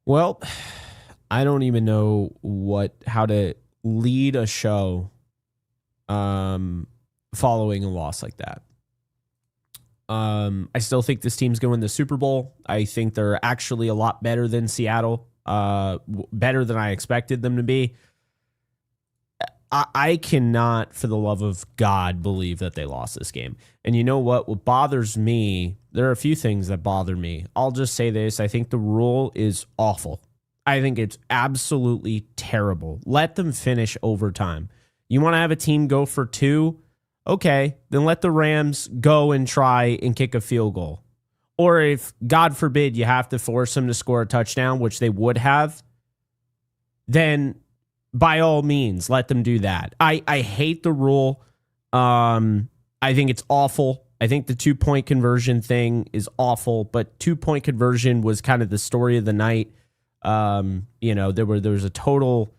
Well, I don't even know how to lead a show following a loss like that. I still think this team's going to win the Super Bowl. I think they're actually a lot better than Seattle, better than I expected them to be. I cannot, for the love of God, believe that they lost this game. And you know what? What bothers me, there are a few things that bother me. I'll just say this. I think the rule is awful. I think it's absolutely terrible. Let them finish overtime. You want to have a team go for 2? Okay, then let the Rams go and try and kick a field goal. Or if, God forbid, you have to force them to score a touchdown, which they would have, then by all means, let them do that. I hate the rule. I think it's awful. I think the 2-point conversion thing is awful, but 2-point conversion was kind of the story of the night. There was a total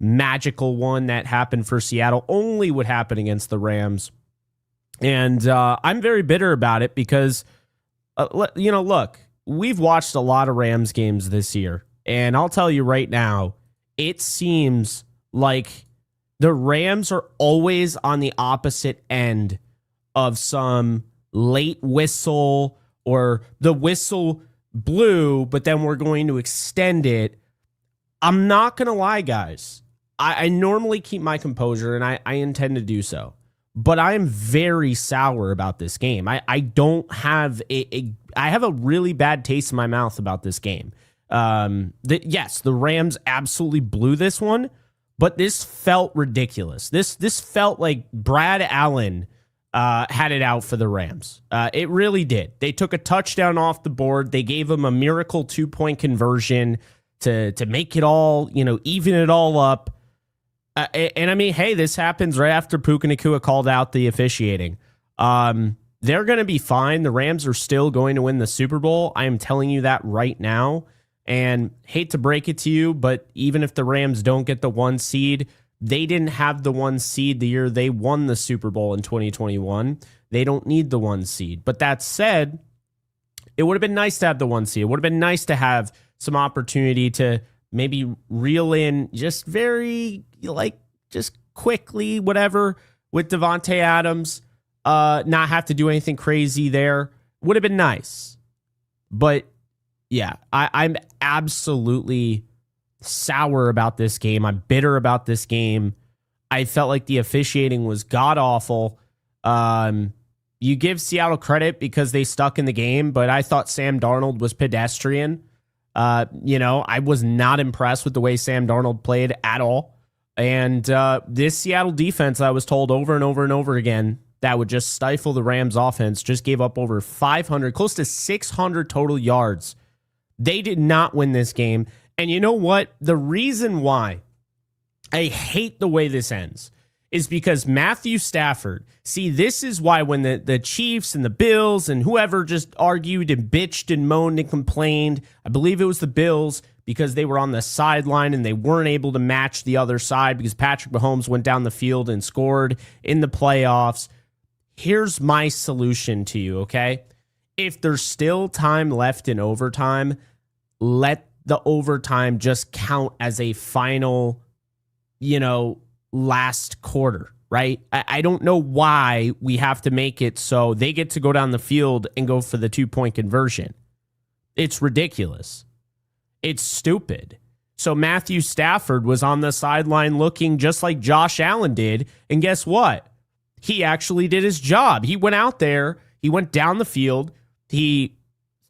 magical one that happened for Seattle, only would happen against the Rams. And I'm very bitter about it because, look, we've watched a lot of Rams games this year, and I'll tell you right now, it seems like the Rams are always on the opposite end of some late whistle or the whistle blew, but then we're going to extend it. I'm not going to lie, guys. I normally keep my composure, and I intend to do so. But I'm very sour about this game. I don't have I have a really bad taste in my mouth about this game. Yes, the Rams absolutely blew this one, but this felt ridiculous. This felt like Brad Allen had it out for the Rams. It really did. They took a touchdown off the board. They gave them a miracle 2-point conversion to make it all, even it all up. And I mean, hey, this happens right after Puka Nacua called out the officiating. They're going to be fine. The Rams are still going to win the Super Bowl. I am telling you that right now. And hate to break it to you, but even if the Rams don't get the 1 seed, they didn't have the 1 seed the year they won the Super Bowl in 2021. They don't need the 1 seed. But that said, it would have been nice to have the 1 seed. It would have been nice to have some opportunity to maybe reel in just just quickly, whatever, with Devontae Adams, not have to do anything crazy there. Would have been nice. But yeah, I'm absolutely sour about this game. I'm bitter about this game. I felt like the officiating was god-awful. You give Seattle credit because they stuck in the game, but I thought Sam Darnold was pedestrian. I was not impressed with the way Sam Darnold played at all. And this Seattle defense, I was told over and over and over again, that would just stifle the Rams offense, just gave up over 500, close to 600 total yards. They did not win this game. And you know what? The reason why I hate the way this ends is because Matthew Stafford, see, this is why when the Chiefs and the Bills and whoever just argued and bitched and moaned and complained, I believe it was the Bills because they were on the sideline and they weren't able to match the other side because Patrick Mahomes went down the field and scored in the playoffs. Here's my solution to you, okay? If there's still time left in overtime, let the overtime just count as a final, last quarter, right? I don't know why we have to make it so they get to go down the field and go for the 2-point conversion. It's ridiculous. It's stupid. So Matthew Stafford was on the sideline looking just like Josh Allen did. And guess what? He actually did his job. He went out there. He went down the field. He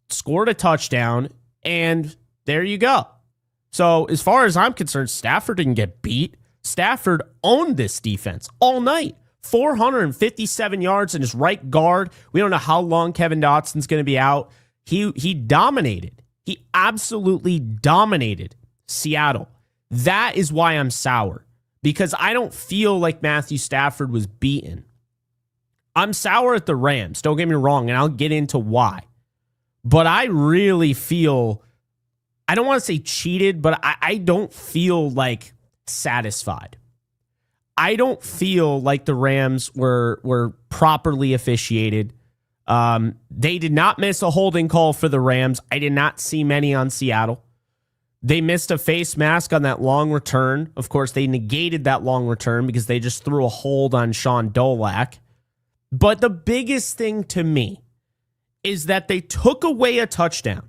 scored a touchdown. And there you go. So as far as I'm concerned, Stafford didn't get beat. Stafford owned this defense all night. 457 yards in his right guard. We don't know how long Kevin Dotson's going to be out. He dominated. He absolutely dominated Seattle. That is why I'm sour, because I don't feel like Matthew Stafford was beaten. I'm sour at the Rams, don't get me wrong, and I'll get into why. But I really feel, I don't want to say cheated, but I don't feel like satisfied. I don't feel like the Rams were properly officiated. They did not miss a holding call for the Rams. I did not see many on Seattle. They missed a face mask on that long return. Of course, they negated that long return because they just threw a hold on Sean Dolak. But the biggest thing to me is that they took away a touchdown,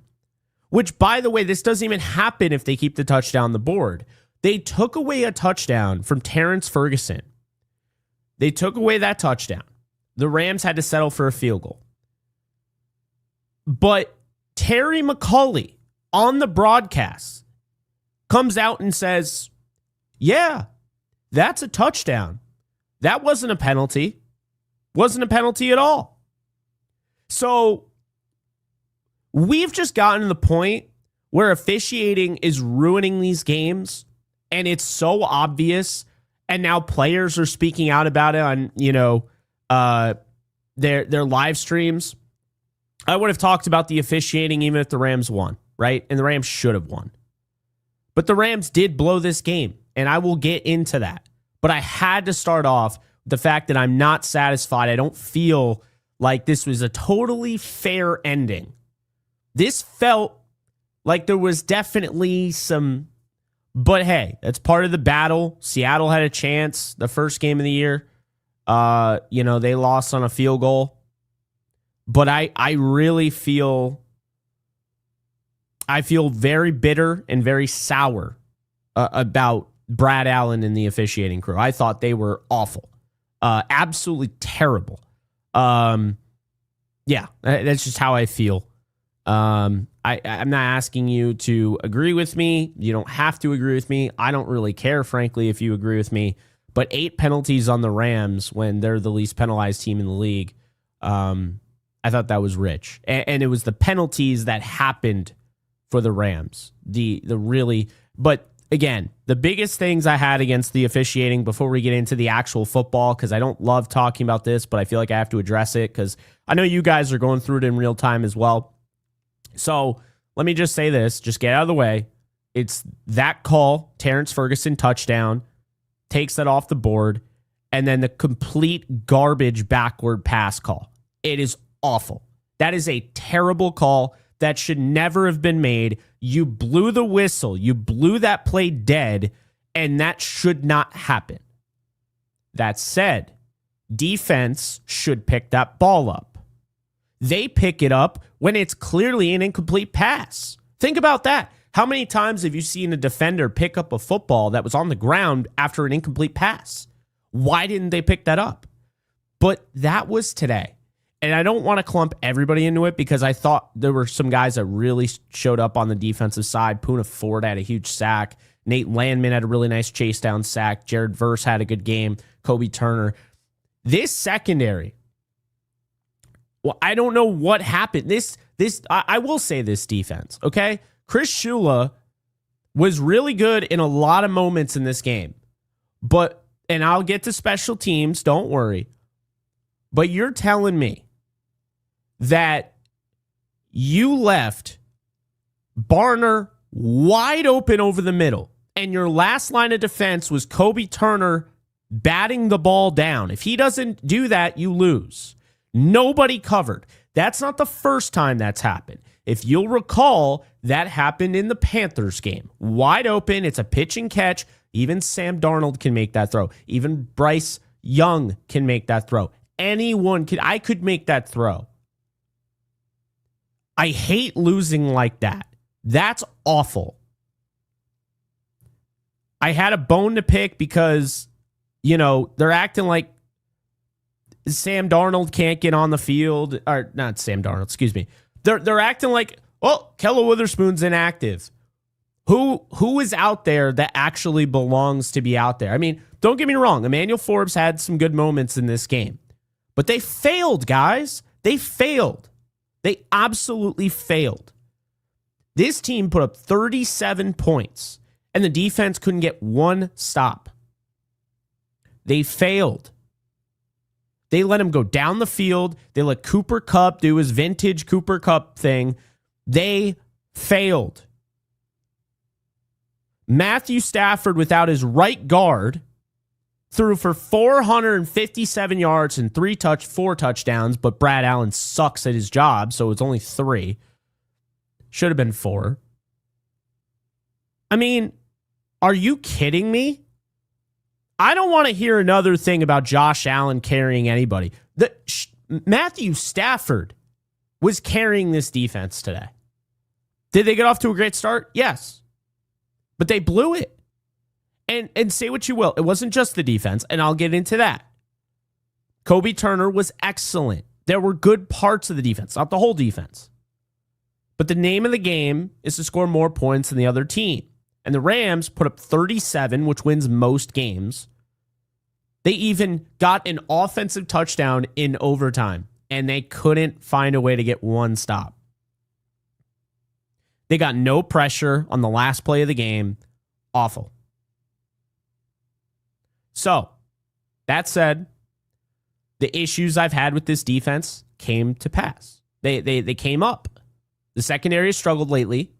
which, by the way, this doesn't even happen if they keep the touchdown on the board. They took away a touchdown from Terrence Ferguson. They took away that touchdown. The Rams had to settle for a field goal. But Terry McCauley on the broadcast comes out and says, yeah, that's a touchdown. That wasn't a penalty. Wasn't a penalty at all. So we've just gotten to the point where officiating is ruining these games, and it's so obvious. And now players are speaking out about it on, their live streams. I would have talked about the officiating even if the Rams won, right? And the Rams should have won. But the Rams did blow this game, and I will get into that. But I had to start off with the fact that I'm not satisfied. I don't feel like this was a totally fair ending. This felt like there was definitely some, but hey, that's part of the battle. Seattle had a chance the first game of the year. They lost on a field goal. But I really feel very bitter and very sour about Brad Allen and the officiating crew. I thought they were awful. Absolutely terrible. That's just how I feel. I'm not asking you to agree with me. You don't have to agree with me. I don't really care, frankly, if you agree with me. But 8 penalties on the Rams when they're the least penalized team in the league, I thought that was rich. And it was the penalties that happened for the Rams. But again, the biggest things I had against the officiating before we get into the actual football, because I don't love talking about this, but I feel like I have to address it because I know you guys are going through it in real time as well. So let me just say this, just get out of the way. It's that call, Terrence Ferguson touchdown, takes that off the board, and then the complete garbage backward pass call. It is awful. That is a terrible call that should never have been made. You blew the whistle. You blew that play dead, and that should not happen. That said, defense should pick that ball up. They pick it up when it's clearly an incomplete pass. Think about that. How many times have you seen a defender pick up a football that was on the ground after an incomplete pass? Why didn't they pick that up? But that was today. And I don't want to clump everybody into it because I thought there were some guys that really showed up on the defensive side. Poona Ford had a huge sack. Nate Landman had a really nice chase down sack. Jared Verse had a good game. Kobe Turner. This secondary, well, I don't know what happened. I will say this defense, okay? Chris Shula was really good in a lot of moments in this game. And I'll get to special teams, don't worry. But you're telling me that you left Barner wide open over the middle, and your last line of defense was Kobe Turner batting the ball down. If he doesn't do that, you lose. Nobody covered. That's not the first time that's happened. If you'll recall, that happened in the Panthers game. Wide open, it's a pitch and catch. Even Sam Darnold can make that throw. Even Bryce Young can make that throw. I could make that throw. I hate losing like that. That's awful. I had a bone to pick because, they're acting like Sam Darnold can't get on the field. Or not Sam Darnold, excuse me. They're acting like, Kella Witherspoon's inactive. Who is out there that actually belongs to be out there? I mean, don't get me wrong. Emmanuel Forbes had some good moments in this game. But they failed, guys. They failed. They absolutely failed. This team put up 37 points, and the defense couldn't get one stop. They failed. They let him go down the field. They let Cooper Kupp do his vintage Cooper Kupp thing. They failed. Matthew Stafford, without his right guard, threw for 457 yards and 4 touchdowns, but Brad Allen sucks at his job, so it's only 3. Should have been 4. I mean, are you kidding me? I don't want to hear another thing about Josh Allen carrying anybody. Matthew Stafford was carrying this defense today. Did they get off to a great start? Yes. But they blew it. And say what you will, it wasn't just the defense, and I'll get into that. Kobe Turner was excellent. There were good parts of the defense, not the whole defense. But the name of the game is to score more points than the other team. And the Rams put up 37, which wins most games. They even got an offensive touchdown in overtime, and they couldn't find a way to get one stop. They got no pressure on the last play of the game. Awful. So, that said, the issues I've had with this defense came to pass. They came up. The secondary has struggled lately,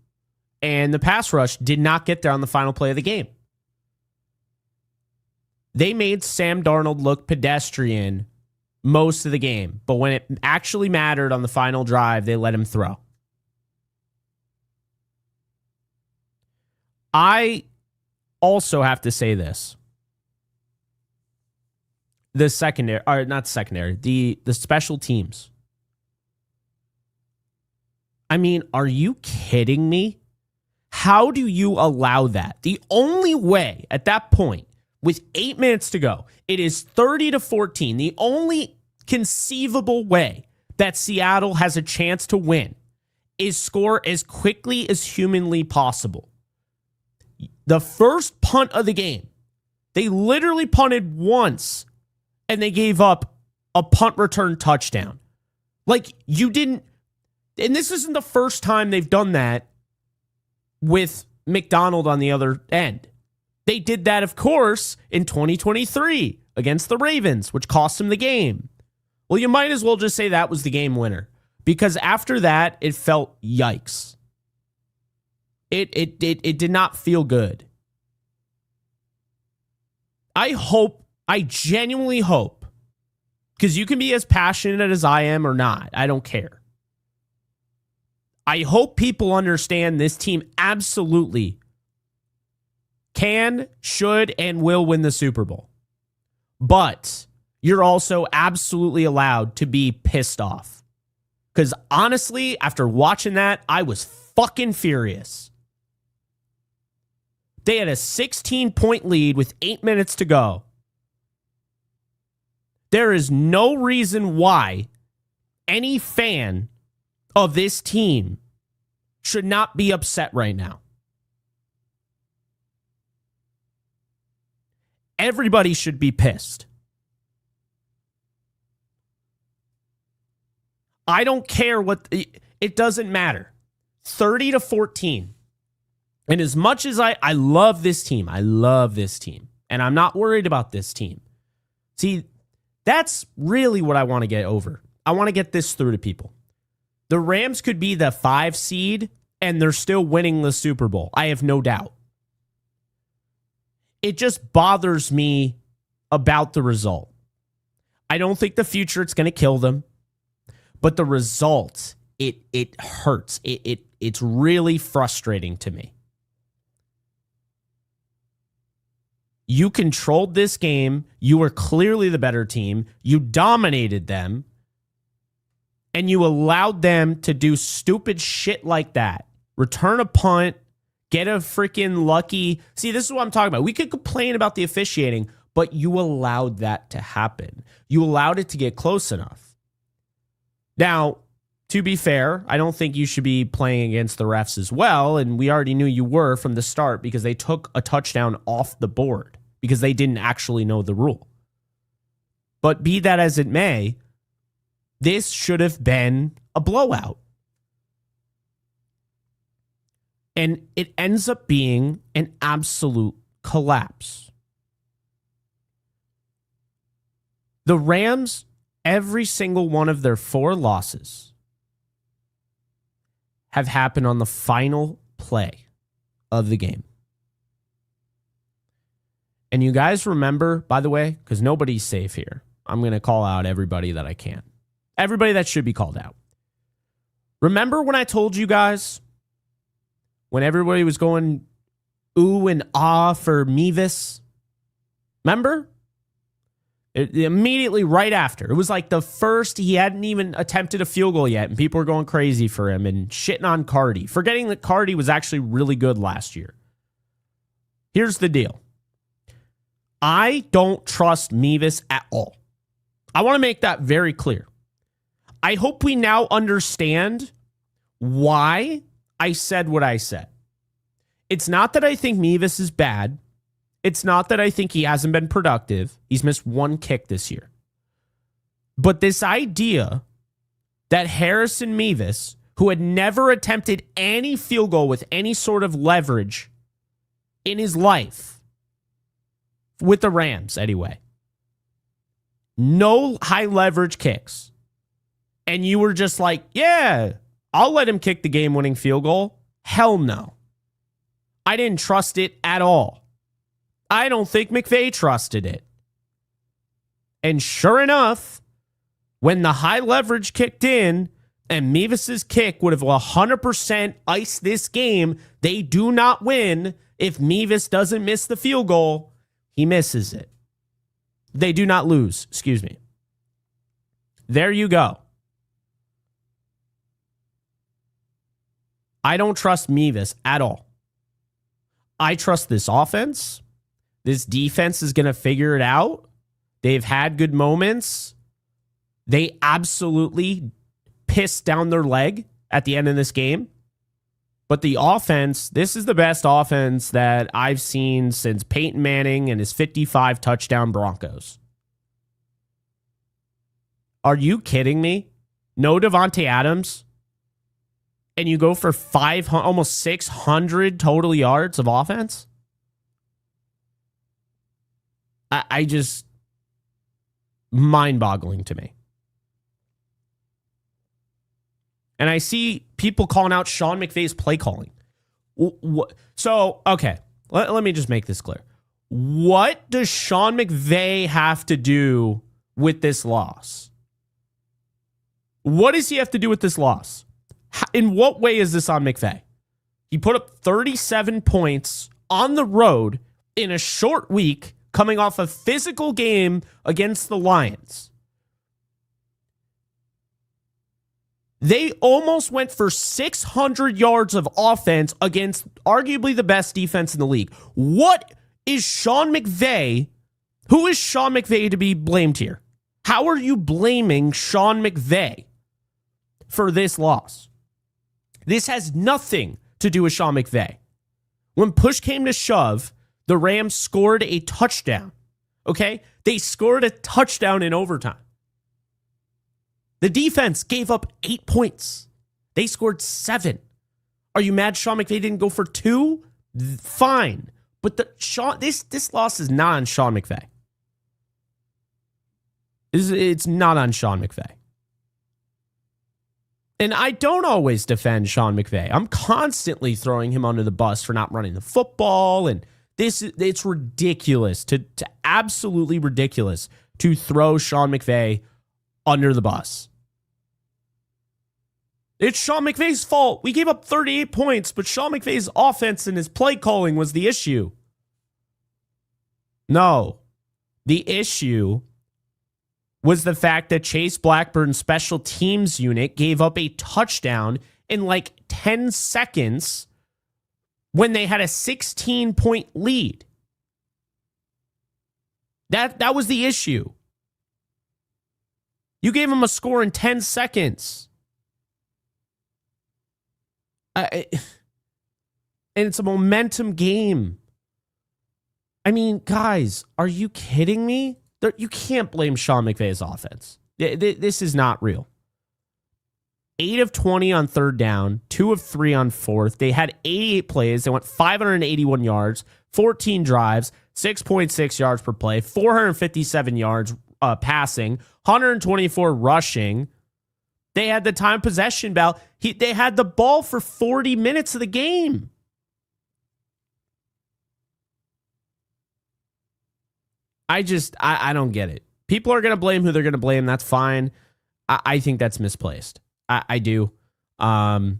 and the pass rush did not get there on the final play of the game. They made Sam Darnold look pedestrian most of the game, but when it actually mattered on the final drive, they let him throw. I also have to say this. The secondary, or not secondary, the special teams. I mean, are you kidding me? How do you allow that? The only way at that point, with 8 minutes to go, it is 30-14. The only conceivable way that Seattle has a chance to win is score as quickly as humanly possible. The first punt of the game, they literally punted once and they gave up a punt return touchdown. Like, you didn't, and this isn't the first time they've done that with McDonald on the other end. They did that, of course, in 2023 against the Ravens, which cost them the game. Well, you might as well just say that was the game winner, because after that, it felt yikes. It did not feel good. I genuinely hope, because you can be as passionate as I am or not. I don't care. I hope people understand this team absolutely can, should, and will win the Super Bowl. But you're also absolutely allowed to be pissed off. Because honestly, after watching that, I was fucking furious. They had a 16-point lead with 8 minutes to go. There is no reason why any fan of this team should not be upset right now. Everybody should be pissed. I don't care what, it doesn't matter. 30-14. And as much as I love this team, and I'm not worried about this team. See, that's really what I want to get over. I want to get this through to people. The Rams could be the 5 seed, and they're still winning the Super Bowl. I have no doubt. It just bothers me about the result. I don't think the future, it's going to kill them. But the result, it hurts. It's really frustrating to me. You controlled this game. You were clearly the better team. You dominated them. And you allowed them to do stupid shit like that. Return a punt, get a freaking lucky. See, this is what I'm talking about. We could complain about the officiating, but you allowed that to happen. You allowed it to get close enough. Now, to be fair, I don't think you should be playing against the refs as well. And we already knew you were from the start because they took a touchdown off the board because they didn't actually know the rule. But be that as it may, this should have been a blowout. And it ends up being an absolute collapse. The Rams, every single one of their 4 losses have happened on the final play of the game. And you guys remember, by the way, because nobody's safe here, I'm going to call out everybody that I can. Everybody that should be called out. Remember when I told you guys, when everybody was going ooh and ah for Mevis. Remember? Immediately right after. It was like the first, he hadn't even attempted a field goal yet, and people were going crazy for him and shitting on Cardi, forgetting that Cardi was actually really good last year. Here's the deal. I don't trust Mevis at all. I want to make that very clear. I hope we now understand why I said what I said. It's not that I think Mevis is bad. It's not that I think he hasn't been productive. He's missed one kick this year. But this idea that Harrison Mevis, who had never attempted any field goal with any sort of leverage in his life, with the Rams anyway, no high leverage kicks, and you were just like, yeah, I'll let him kick the game-winning field goal. Hell no. I didn't trust it at all. I don't think McVay trusted it. And sure enough, when the high leverage kicked in and Mevis's kick would have 100% iced this game, they do not win if Mevis doesn't miss the field goal. He misses it. They do not lose. Excuse me. There you go. I don't trust Mevis at all. I trust this offense. This defense is going to figure it out. They've had good moments. They absolutely pissed down their leg at the end of this game. But the offense, this is the best offense that I've seen since Peyton Manning and his 55 touchdown Broncos. Are you kidding me? No Devontae Adams? And you go for 500, almost 600 total yards of offense? I just, mind-boggling to me. And I see people calling out Sean McVay's play calling. So, okay, let me just make this clear. What does Sean McVay have to do with this loss? What does he have to do with this loss? In what way is this on McVay? He put up 37 points on the road in a short week, coming off a physical game against the Lions. They almost went for 600 yards of offense against arguably the best defense in the league. What is Sean McVay? Who is Sean McVay to be blamed here? How are you blaming Sean McVay for this loss? This has nothing to do with Sean McVay. When push came to shove, the Rams scored a touchdown. Okay? They scored a touchdown in overtime. The defense gave up 8 points. They scored 7. Are you mad Sean McVay didn't go for 2? Fine. But this loss is not on Sean McVay. It's not on Sean McVay. And I don't always defend Sean McVay. I'm constantly throwing him under the bus for not running the football, and it's ridiculous, to absolutely ridiculous to throw Sean McVay under the bus. It's Sean McVay's fault. We gave up 38 points, but Sean McVay's offense and his play calling was the issue. No. The issue was the fact that Chase Blackburn's special teams unit gave up a touchdown in like 10 seconds when they had a 16-point lead. That was the issue. You gave them a score in 10 seconds. And it's a momentum game. I mean, guys, are you kidding me? You can't blame Sean McVay's offense. This is not real. 8 of 20 on third down, 2 of 3 on fourth. They had 88 plays. They went 581 yards, 14 drives, 6.6 yards per play, 457 yards passing, 124 rushing. They had the time possession battle. They had the ball for 40 minutes of the game. I don't get it. People are going to blame who they're going to blame. That's fine. I think that's misplaced. I do. Yeah.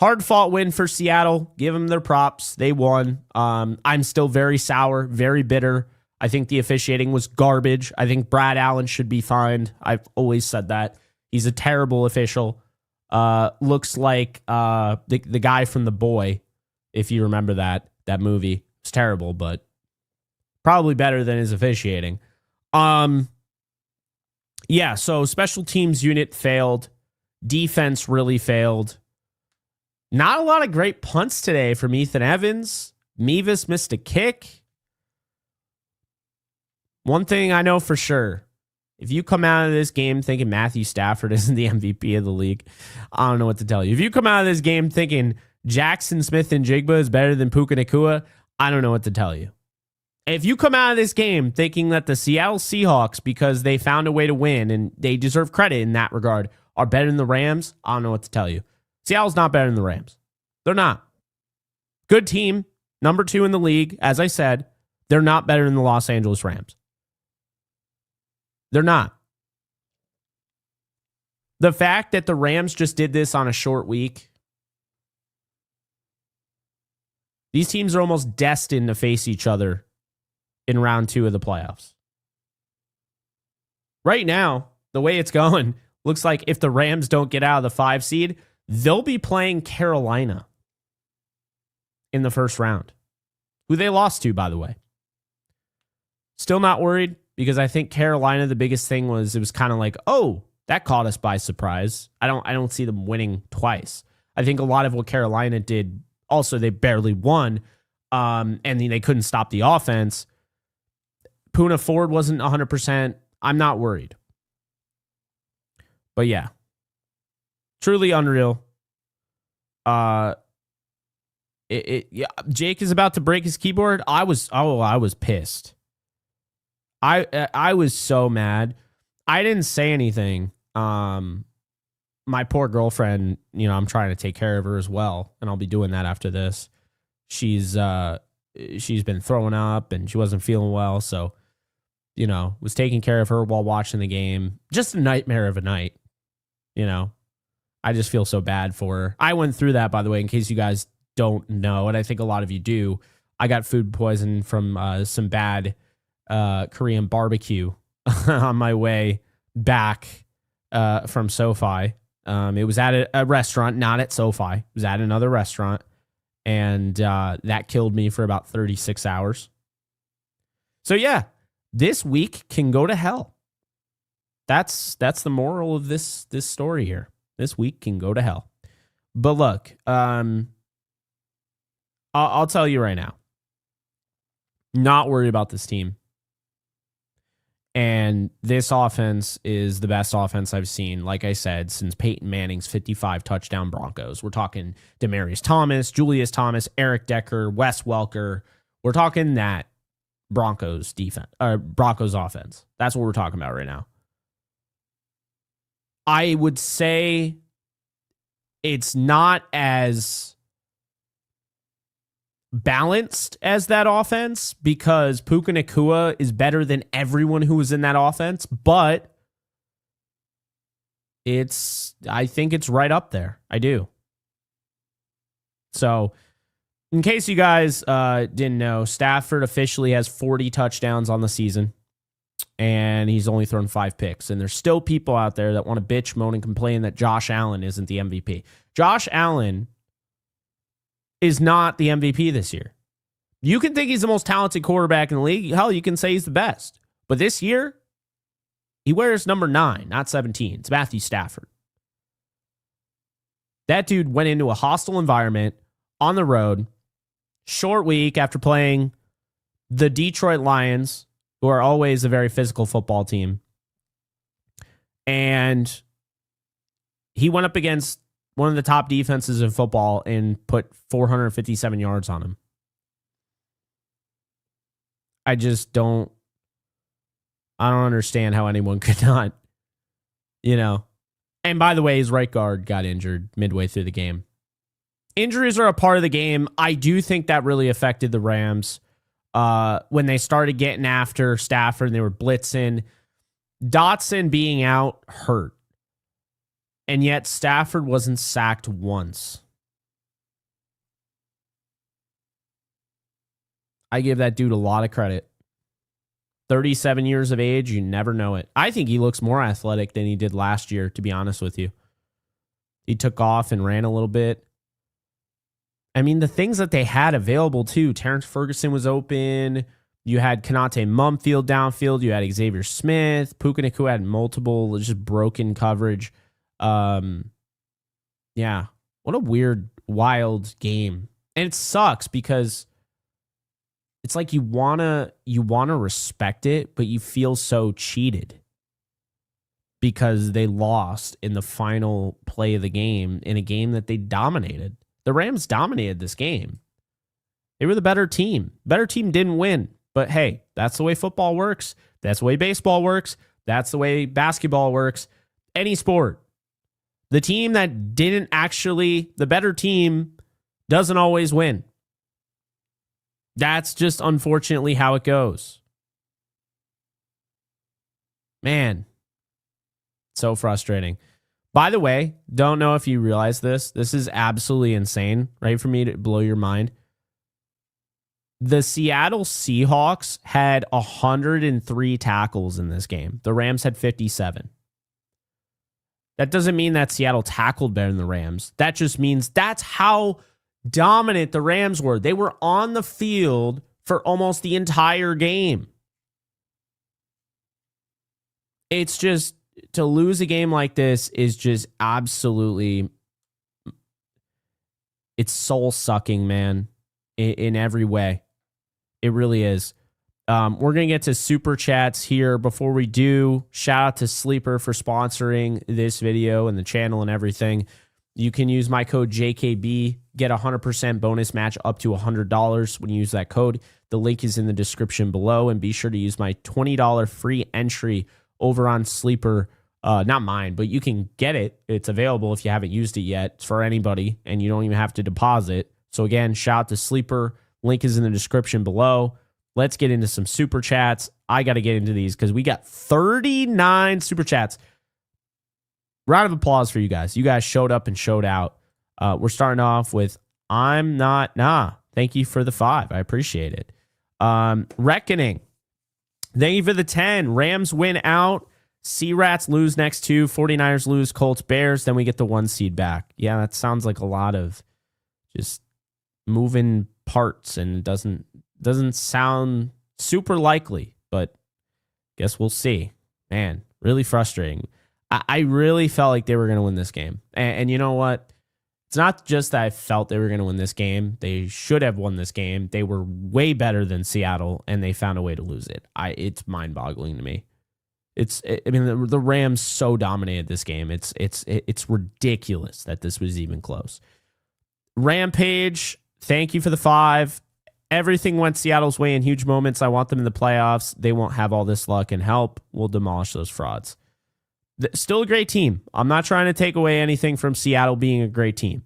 Hard fought win for Seattle. Give them their props. They won. I'm still very sour, very bitter. I think the officiating was garbage. I think Brad Allen should be fined. I've always said that. He's a terrible official. Looks like the guy from The Boy, if you remember that movie. It's terrible, but probably better than his officiating. Yeah, so special teams unit failed. Defense really failed. Not a lot of great punts today from Ethan Evans. Mevis missed a kick. One thing I know for sure, if you come out of this game thinking Matthew Stafford isn't the MVP of the league, I don't know what to tell you. If you come out of this game thinking Jackson Smith and Jigba is better than Puka Nacua, I don't know what to tell you. If you come out of this game thinking that the Seattle Seahawks, because they found a way to win and they deserve credit in that regard, are better than the Rams, I don't know what to tell you. Seattle's not better than the Rams. They're not. Good team, number 2 in the league. As I said, they're not better than the Los Angeles Rams. They're not. The fact that the Rams just did this on a short week, these teams are almost destined to face each other in round 2 of the playoffs. Right now, the way it's going, looks like if the Rams don't get out of the 5 seed, they'll be playing Carolina in the first round, who they lost to, by the way. Still not worried because I think Carolina, the biggest thing was it was kind of like, oh, that caught us by surprise. I don't see them winning twice. I think a lot of what Carolina did, also they barely won, and they couldn't stop the offense. Poona Ford wasn't 100%. I'm not worried. But yeah, truly unreal. Yeah, Jake is about to break his keyboard. I was pissed. I was so mad. I didn't say anything. My poor girlfriend, I'm trying to take care of her as well, and I'll be doing that after this. She's been throwing up and she wasn't feeling well, so was taking care of her while watching the game. Just a nightmare of a night. I just feel so bad for her. I went through that, by the way, in case you guys don't know, and I think a lot of you do. I got food poisoning from some bad Korean barbecue on my way back from SoFi. It was at a restaurant, not at SoFi. It was at another restaurant, and that killed me for about 36 hours. So yeah, this week can go to hell. That's the moral of this story here. This week can go to hell. But look, I'll tell you right now, not worried about this team. And this offense is the best offense I've seen, like I said, since Peyton Manning's 55 touchdown Broncos. We're talking Demaryius Thomas, Julius Thomas, Eric Decker, Wes Welker. We're talking that Broncos defense, Broncos offense. That's what we're talking about right now. I would say it's not as balanced as that offense because Puka Nacua is better than everyone who was in that offense, but I think it's right up there. I do. So, in case you guys didn't know, Stafford officially has 40 touchdowns on the season, and he's only thrown 5 picks. And there's still people out there that want to bitch, moan, and complain that Josh Allen isn't the MVP. Josh Allen is not the MVP this year. You can think he's the most talented quarterback in the league. Hell, you can say he's the best. But this year, he wears number 9, not 17. It's Matthew Stafford. That dude went into a hostile environment on the road, short week after playing the Detroit Lions, who are always a very physical football team. And he went up against one of the top defenses in football and put 457 yards on him. I don't understand how anyone could not, And by the way, his right guard got injured midway through the game. Injuries are a part of the game. I do think that really affected the Rams when they started getting after Stafford and they were blitzing. Dotson being out hurt. And yet Stafford wasn't sacked once. I give that dude a lot of credit. 37 years of age, you never know it. I think he looks more athletic than he did last year, to be honest with you. He took off and ran a little bit. I mean, the things that they had available too. Terrence Ferguson was open. You had Konate Mumfield downfield. You had Xavier Smith. Puka Nacua had multiple just broken coverage. Yeah. What a weird, wild game. And it sucks because it's like you wanna respect it, but you feel so cheated because they lost in the final play of the game in a game that they dominated. The Rams dominated this game. They were the better team. Better team didn't win. But hey, that's the way football works. That's the way baseball works. That's the way basketball works. Any sport. The team that didn't actually, the better team doesn't always win. That's just unfortunately how it goes. Man, so frustrating. By the way, don't know if you realize this. This is absolutely insane, right? For me to blow your mind. The Seattle Seahawks had 103 tackles in this game. The Rams had 57. That doesn't mean that Seattle tackled better than the Rams. That just means that's how dominant the Rams were. They were on the field for almost the entire game. It's just, to lose a game like this is just absolutely, it's soul sucking, man, in every way. It really is. We're going to get to super chats here. Before we do, shout out to Sleeper for sponsoring this video and the channel and everything. You can use my code JKB, get a 100% bonus match up to $100 when you use that code. The link is in the description below, and be sure to use my $20 free entry over on Sleeper. Not mine, but you can get it. It's available if you haven't used it yet. It's for anybody, and you don't even have to deposit. So again, shout out to Sleeper. Link is in the description below. Let's get into some super chats. I got to get into these because we got 39 super chats. Round of applause for you guys. You guys showed up and showed out. We're starting off with I'm Not Nah. Thank you for the 5. I appreciate it. Reckoning. Thank you for the 10. Rams win out. Sea-Rats lose next 2. 49ers lose. Colts, Bears. Then we get the 1 seed back. Yeah, that sounds like a lot of just moving parts, and it doesn't sound super likely, but guess we'll see. Man, really frustrating. I really felt like they were going to win this game. And you know what? It's not just that I felt they were going to win this game. They should have won this game. They were way better than Seattle, and they found a way to lose it. It's mind-boggling to me. The Rams so dominated this game. It's ridiculous that this was even close. Rampage, thank you for the 5. Everything went Seattle's way in huge moments. I want them in the playoffs. They won't have all this luck and help. We'll demolish those frauds. Still a great team. I'm not trying to take away anything from Seattle being a great team.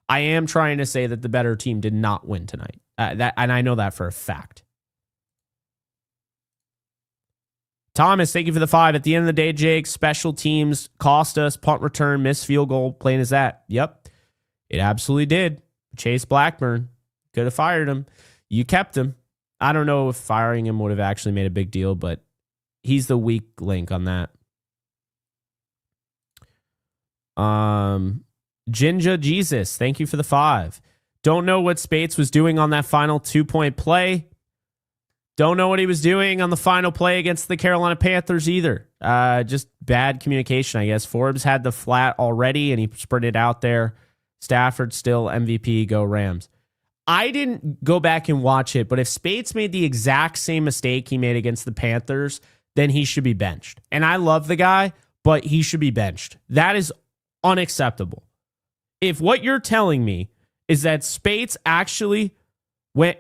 I am trying to say that the better team did not win tonight. And I know that for a fact. Thomas, thank you for the 5. At the end of the day, Jake, special teams cost us. Punt return, missed field goal. Plain as that. Yep, it absolutely did. Chase Blackburn, could have fired him. You kept him. I don't know if firing him would have actually made a big deal, but he's the weak link on that. Jinja Jesus, thank you for the 5. Don't know what Spates was doing on that final 2-point play. Don't know what he was doing on the final play against the Carolina Panthers either. Just bad communication, I guess. Forbes had the flat already, and he sprinted out there. Stafford still MVP, go Rams. I didn't go back and watch it, but if Spates made the exact same mistake he made against the Panthers, then he should be benched. And I love the guy, but he should be benched. That is unacceptable. If what you're telling me is that Spates actually went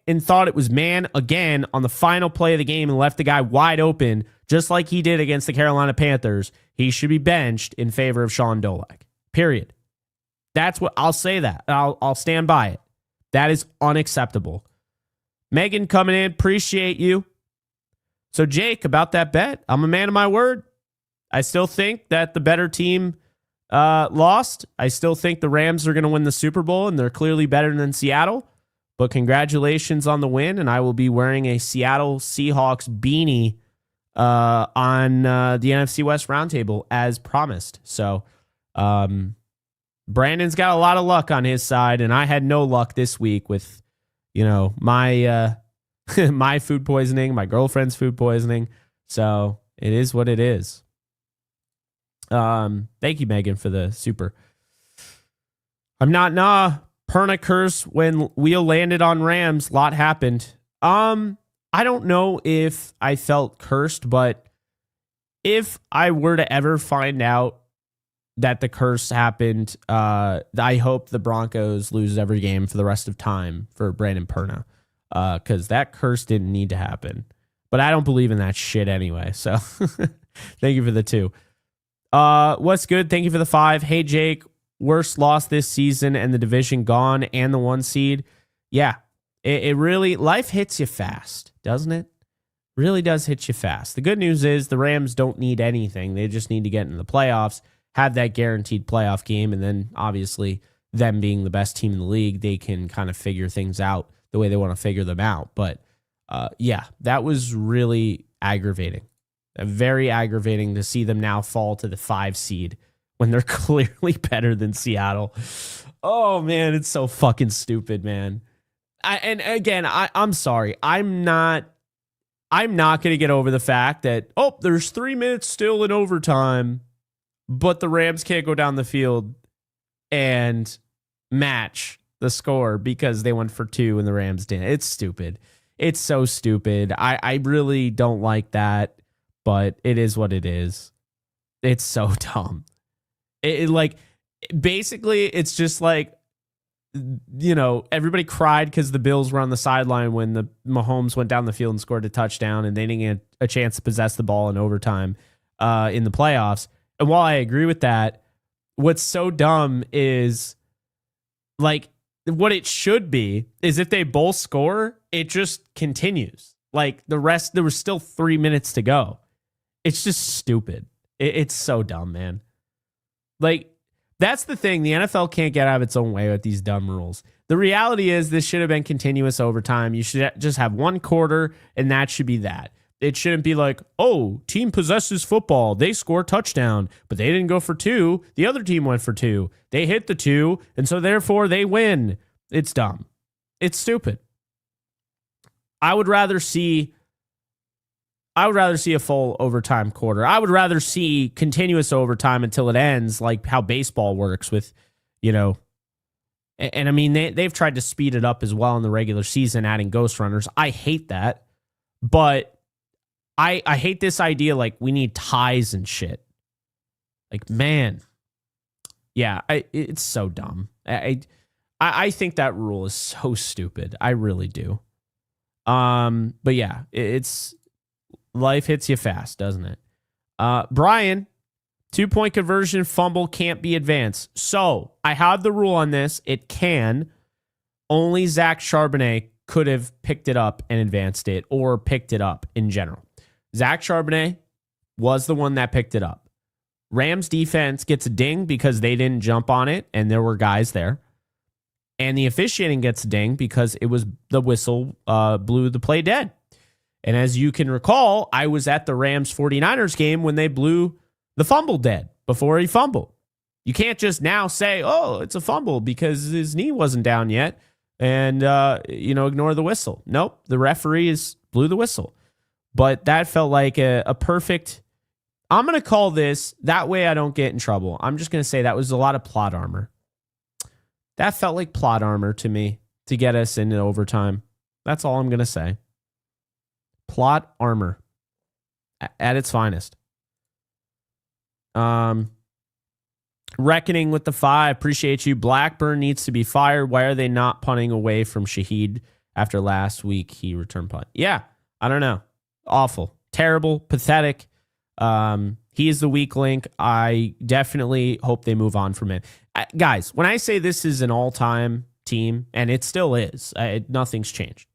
and thought it was man again on the final play of the game and left the guy wide open, just like he did against the Carolina Panthers, he should be benched in favor of Sean Dolak. Period. That's what I'll say. That I'll stand by it. That is unacceptable. Megan coming in, appreciate you. So Jake, about that bet, I'm a man of my word. I still think that the better team lost. I still think the Rams are going to win the Super Bowl, and they're clearly better than Seattle. But congratulations on the win, and I will be wearing a Seattle Seahawks beanie on the NFC West Roundtable as promised. So Brandon's got a lot of luck on his side, and I had no luck this week with, my my food poisoning, my girlfriend's food poisoning. So it is what it is. Thank you, Megan, for the super. I'm not Perna curse when wheel landed on Rams. Lot happened. I don't know if I felt cursed, but if I were to ever find out that the curse happened, I hope the Broncos lose every game for the rest of time for Brandon Perna, because that curse didn't need to happen. But I don't believe in that shit anyway. So thank you for the 2. What's good? Thank you for the 5. Hey, Jake, worst loss this season and the division gone and the 1 seed. Yeah, it really, life hits you fast, doesn't it? Really does hit you fast. The good news is the Rams don't need anything. They just need to get into the playoffs, have that guaranteed playoff game, and then obviously them being the best team in the league, they can kind of figure things out the way they want to figure them out. But yeah, that was really aggravating. Very aggravating to see them now fall to the 5 seed when they're clearly better than Seattle. Oh, man, it's so fucking stupid, man. I'm sorry. I'm not going to get over the fact that, there's 3 minutes still in overtime, but the Rams can't go down the field and match the score because they went for 2 and the Rams didn't. It's stupid. It's so stupid. I really don't like that, but it is what it is. It's so dumb. Basically, it's just like, everybody cried because the Bills were on the sideline when the Mahomes went down the field and scored a touchdown and they didn't get a chance to possess the ball in overtime in the playoffs. And while I agree with that, what's so dumb is what it should be is if they both score, it just continues. Like the rest, there was still 3 minutes to go. It's just stupid. It's so dumb, man. That's the thing. The NFL can't get out of its own way with these dumb rules. The reality is this should have been continuous overtime. You should just have 1 quarter, and that should be that. It shouldn't be like, team possesses football. They score touchdown, but they didn't go for 2. The other team went for 2. They hit the 2, and so therefore they win. It's dumb. It's stupid. I would rather see a full overtime quarter. I would rather see continuous overtime until it ends, like how baseball works with, and I mean, they've tried to speed it up as well in the regular season, adding ghost runners. I hate that, but I hate this idea like we need ties and shit. Like, man, yeah, it's so dumb. I think that rule is so stupid. I really do. But yeah, it's life hits you fast, doesn't it? Brian, 2-point conversion fumble can't be advanced. So I have the rule on this. It can. Only Zach Charbonnet could have picked it up and advanced it or picked it up in general. Zach Charbonnet was the one that picked it up. Rams defense gets a ding because they didn't jump on it and there were guys there. And the officiating gets a ding because it was the whistle blew the play dead. And as you can recall, I was at the Rams 49ers game when they blew the fumble dead before he fumbled. You can't just now say, it's a fumble because his knee wasn't down yet and, ignore the whistle. Nope, the referee blew the whistle. But that felt like a perfect, I'm going to call this, that way I don't get in trouble. I'm just going to say that was a lot of plot armor. That felt like plot armor to me to get us into overtime. That's all I'm going to say. Plot armor at its finest. Reckoning with the 5. Appreciate you. Blackburn needs to be fired. Why are they not punting away from Shaheed after last week he returned punt? Yeah, I don't know. Awful. Terrible. Pathetic. He is the weak link. I definitely hope they move on from it. Guys, when I say this is an all-time team, and it still is, nothing's changed.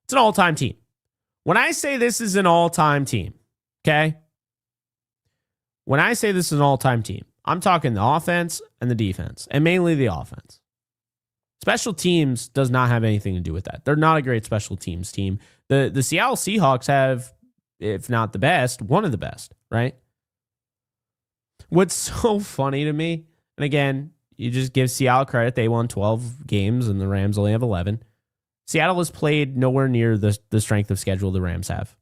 It's an all-time team. When I say this is an all-time team, okay? When I say this is an all-time team, I'm talking the offense and the defense, and mainly the offense. Special teams does not have anything to do with that. They're not a great special teams team. The Seattle Seahawks have, if not the best, one of the best, right? What's so funny to me, and again, you just give Seattle credit. They won 12 games and the Rams only have 11. Seattle has played nowhere near the strength of schedule the Rams have.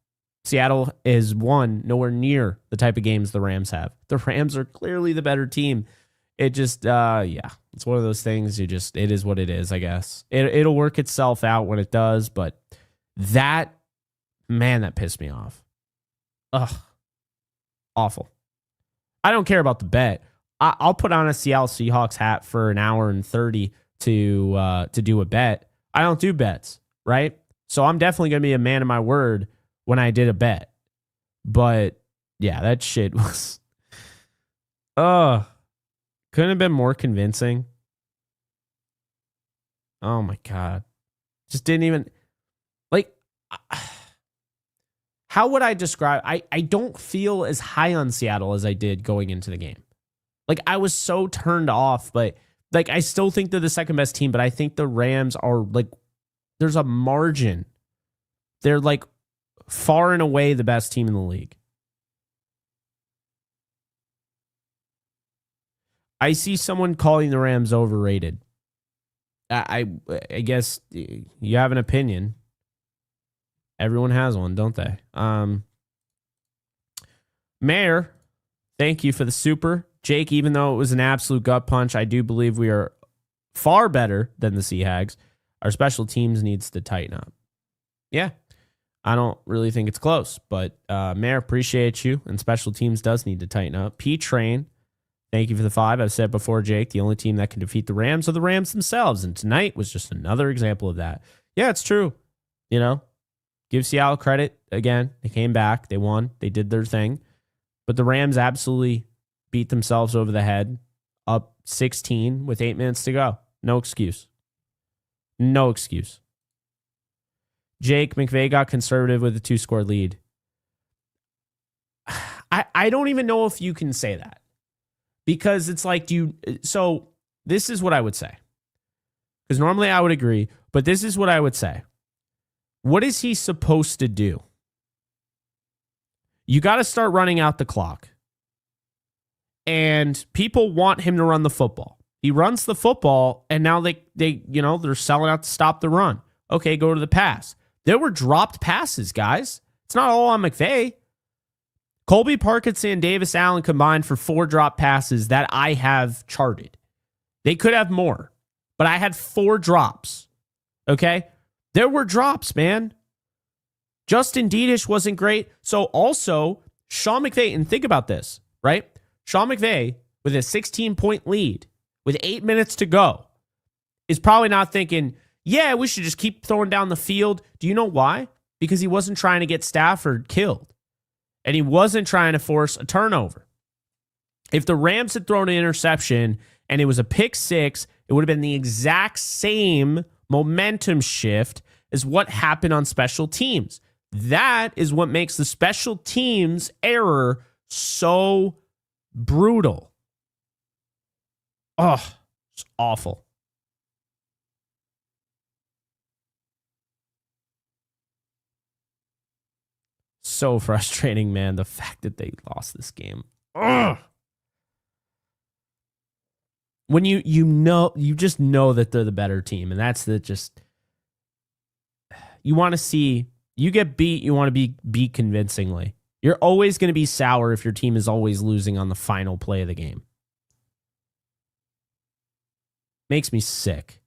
Seattle has won nowhere near the type of games the Rams have. The Rams are clearly the better team. It just, it's one of those things. It is what it is, I guess. It'll work itself out when it does, but that pissed me off. Ugh. Awful. I don't care about the bet. I'll put on a Seattle Seahawks hat for an hour and 30 to do a bet. I don't do bets, right? So I'm definitely going to be a man of my word when I did a bet. But yeah, that shit was, couldn't have been more convincing. Oh my God. Just didn't even, like, how would I describe, I don't feel as high on Seattle as I did going into the game. Like, I was so turned off, but like, I still think they're the second best team, but I think the Rams are like, there's a margin. They're like far and away the best team in the league. I see someone calling the Rams overrated. I guess you have an opinion. Everyone has one, don't they? Mayor, thank you for the super. Jake, even though it was an absolute gut punch, I do believe we are far better than the Seahawks. Our special teams needs to tighten up. Yeah, I don't really think it's close, but Mayor, appreciate you, and special teams does need to tighten up. P-Train, thank you for the 5. I've said before, Jake, the only team that can defeat the Rams are the Rams themselves, and tonight was just another example of that. Yeah, it's true. You know, give Seattle credit. Again, they came back. They won. They did their thing. But the Rams absolutely beat themselves over the head, up 16 with 8 minutes to go. No excuse. No excuse. Jake, McVay got conservative with a 2-score lead. I don't even know if you can say that. Because it's like, so this is what I would say. Because normally I would agree, but this is what I would say. What is he supposed to do? You got to start running out the clock. And people want him to run the football. He runs the football, and now they're selling out to stop the run. Okay, go to the pass. There were dropped passes, guys. It's not all on McVay. Colby Parkinson and Davis Allen combined for 4 drop passes that I have charted. They could have more, but I had 4 drops. Okay? There were drops, man. Justin Diedish wasn't great. So also, Sean McVay, and think about this, right? Sean McVay, with a 16-point lead, with 8 minutes to go, is probably not thinking, yeah, we should just keep throwing down the field. Do you know why? Because he wasn't trying to get Stafford killed. And he wasn't trying to force a turnover. If the Rams had thrown an interception and it was a pick 6, it would have been the exact same momentum shift as what happened on special teams. That is what makes the special teams error so brutal. Oh, it's awful. So frustrating, man. The fact that they lost this game. Ugh. When you just know that they're the better team, and that's you want to see, you get beat, you want to be beat convincingly. You're always going to be sour if your team is always losing on the final play of the game. Makes me sick.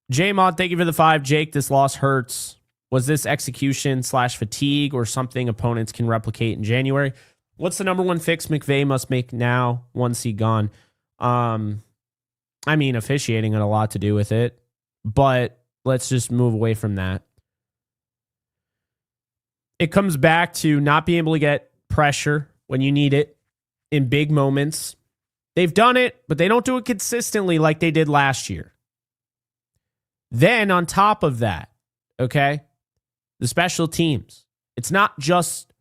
J-Mod, thank you for the 5. Jake, this loss hurts. Was this execution/fatigue or something opponents can replicate in January? What's the number one fix McVay must make now once he's gone? I mean, officiating had a lot to do with it, but let's just move away from that. It comes back to not being able to get pressure when you need it in big moments. They've done it, but they don't do it consistently like they did last year. Then on top of that, okay, the special teams. It's not just,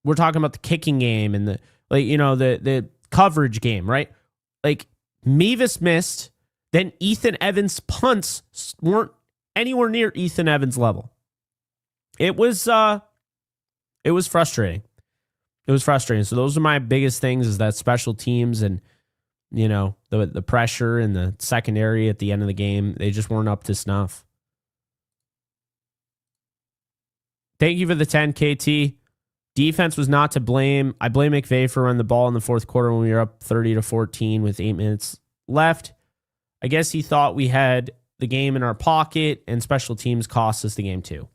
we're talking about the kicking game and the coverage game, right? Like, Mevis missed then Ethan Evans' punts weren't anywhere near Ethan Evans' level. It was frustrating. It was frustrating. So those are my biggest things, is that special teams and, the pressure and the secondary at the end of the game, they just weren't up to snuff. Thank you for the 10, KT. Defense was not to blame. I blame McVay for running the ball in the fourth quarter when we were up 30-14 with 8 minutes left. I guess he thought we had the game in our pocket, and special teams cost us the game too.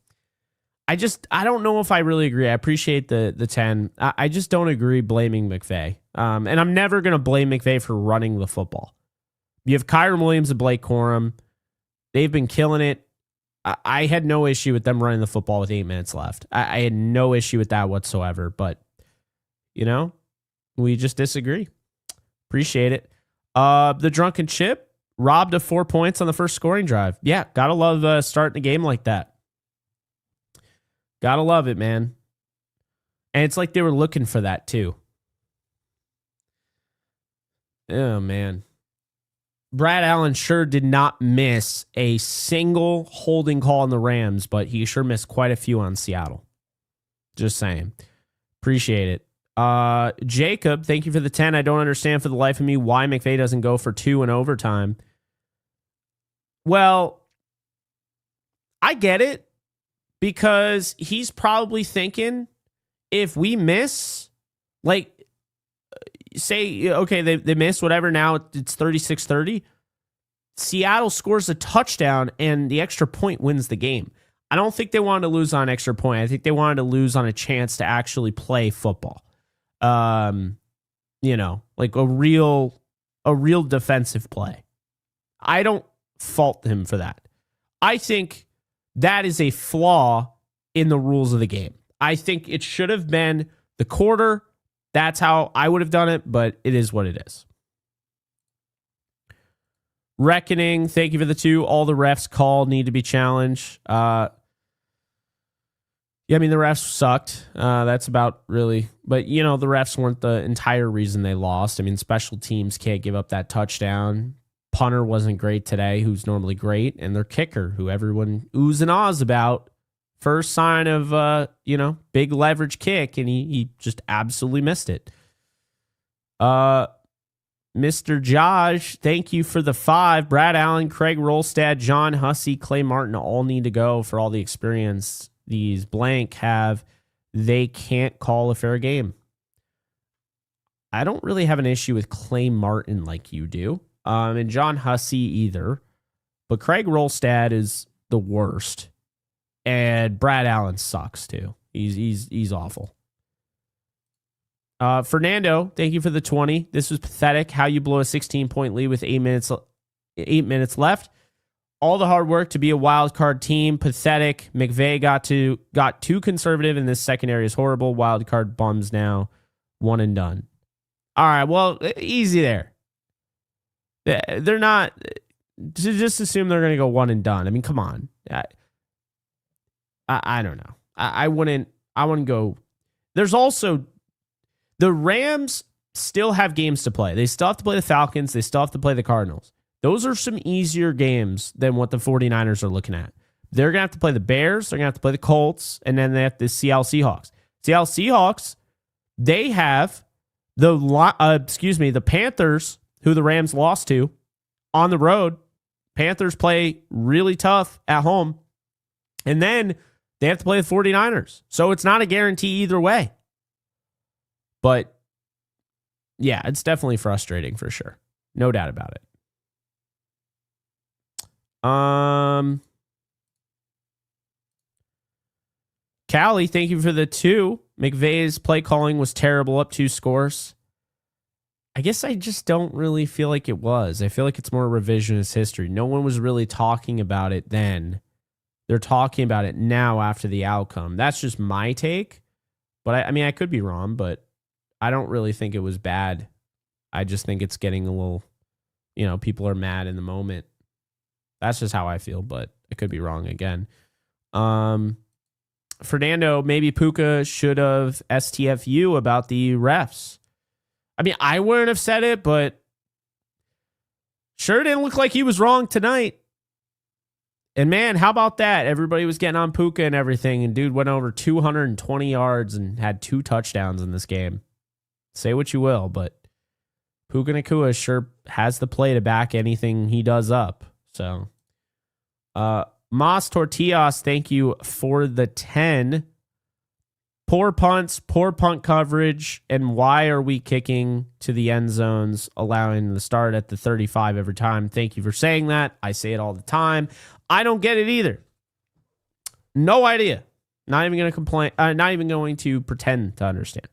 I don't know if I really agree. I appreciate the 10. I just don't agree blaming McVay. And I'm never going to blame McVay for running the football. You have Kyron Williams and Blake Corum. They've been killing it. I had no issue with them running the football with 8 minutes left. I had no issue with that whatsoever. But, we just disagree. Appreciate it. The Drunken Chip robbed of 4 points on the first scoring drive. Yeah, gotta love starting a game like that. Gotta love it, man. And it's like they were looking for that too. Oh, man. Brad Allen sure did not miss a single holding call on the Rams, but he sure missed quite a few on Seattle. Just saying. Appreciate it. Jacob, thank you for the 10. I don't understand for the life of me why McVay doesn't go for 2 in overtime. Well, I get it, because he's probably thinking, if we miss, say, okay, they missed, whatever, now it's 36-30. Seattle scores a touchdown, and the extra point wins the game. I don't think they wanted to lose on an extra point. I think they wanted to lose on a chance to actually play football. Like a real defensive play. I don't fault him for that. I think that is a flaw in the rules of the game. I think it should have been the quarter. That's how I would have done it, but it is what it is. Reckoning, thank you for the 2. All the refs called need to be challenged. Yeah, I mean, the refs sucked. That's about really. But, the refs weren't the entire reason they lost. I mean, special teams can't give up that touchdown. Punter wasn't great today, who's normally great. And their kicker, who everyone oohs and ahs about. First sign of, big leverage kick, and he just absolutely missed it. Mr. Josh, thank you for the 5. Brad Allen, Craig Rolstad, John Hussey, Clay Martin all need to go for all the experience these blank have. They can't call a fair game. I don't really have an issue with Clay Martin like you do. And John Hussey either. But Craig Rolstad is the worst. And Brad Allen sucks too. He's awful. Fernando, thank you for the 20. This was pathetic. How you blow a 16-point lead with 8 minutes left. All the hard work to be a wild card team. Pathetic. McVay got too conservative, and this secondary is horrible. Wild card bums now. One and done. All right. Well, easy there. They're not. Just assume they're going to go one and done. I mean, come on. I don't know. I wouldn't go. There's also the Rams still have games to play. They still have to play the Falcons. They still have to play the Cardinals. Those are some easier games than what the 49ers are looking at. They're going to have to play the Bears. They're going to have to play the Colts. And then they have the Seattle Seahawks. Seattle Seahawks, they have the Panthers, who the Rams lost to, on the road. Panthers play really tough at home. And then they have to play the 49ers. So it's not a guarantee either way. But yeah, it's definitely frustrating for sure. No doubt about it. Callie, thank you for the 2. McVay's play calling was terrible, up 2 scores. I guess I just don't really feel like it was. I feel like it's more revisionist history. No one was really talking about it then. They're talking about it now after the outcome. That's just my take. But I mean, I could be wrong, but I don't really think it was bad. I just think it's getting a little, people are mad in the moment. That's just how I feel, but I could be wrong again. Fernando, maybe Puka should have STFU about the refs. I mean, I wouldn't have said it, but Sure didn't look like he was wrong tonight. And man, how about that? Everybody was getting on Puka and everything, and dude went over 220 yards and had 2 touchdowns in this game. Say what you will, but Puka Nacua sure has the play to back anything he does up. So, Mas Tortillas, thank you for the 10. Poor punts, poor punt coverage, and why are we kicking to the end zones, allowing the start at the 35 every time? Thank you for saying that. I say it all the time. I don't get it either. No idea. Not even going to complain. Not even going to pretend to understand.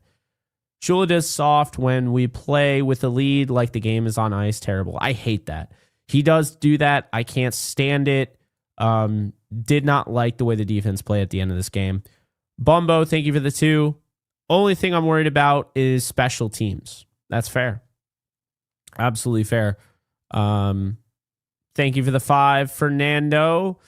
Shula does soft when we play with a lead like the game is on ice. Terrible. I hate that. He does do that. I can't stand it. Did not like the way the defense played at the end of this game. Bumbo, thank you for the 2. Only thing I'm worried about is special teams. That's fair. Absolutely fair. Thank you for the 5. Fernando.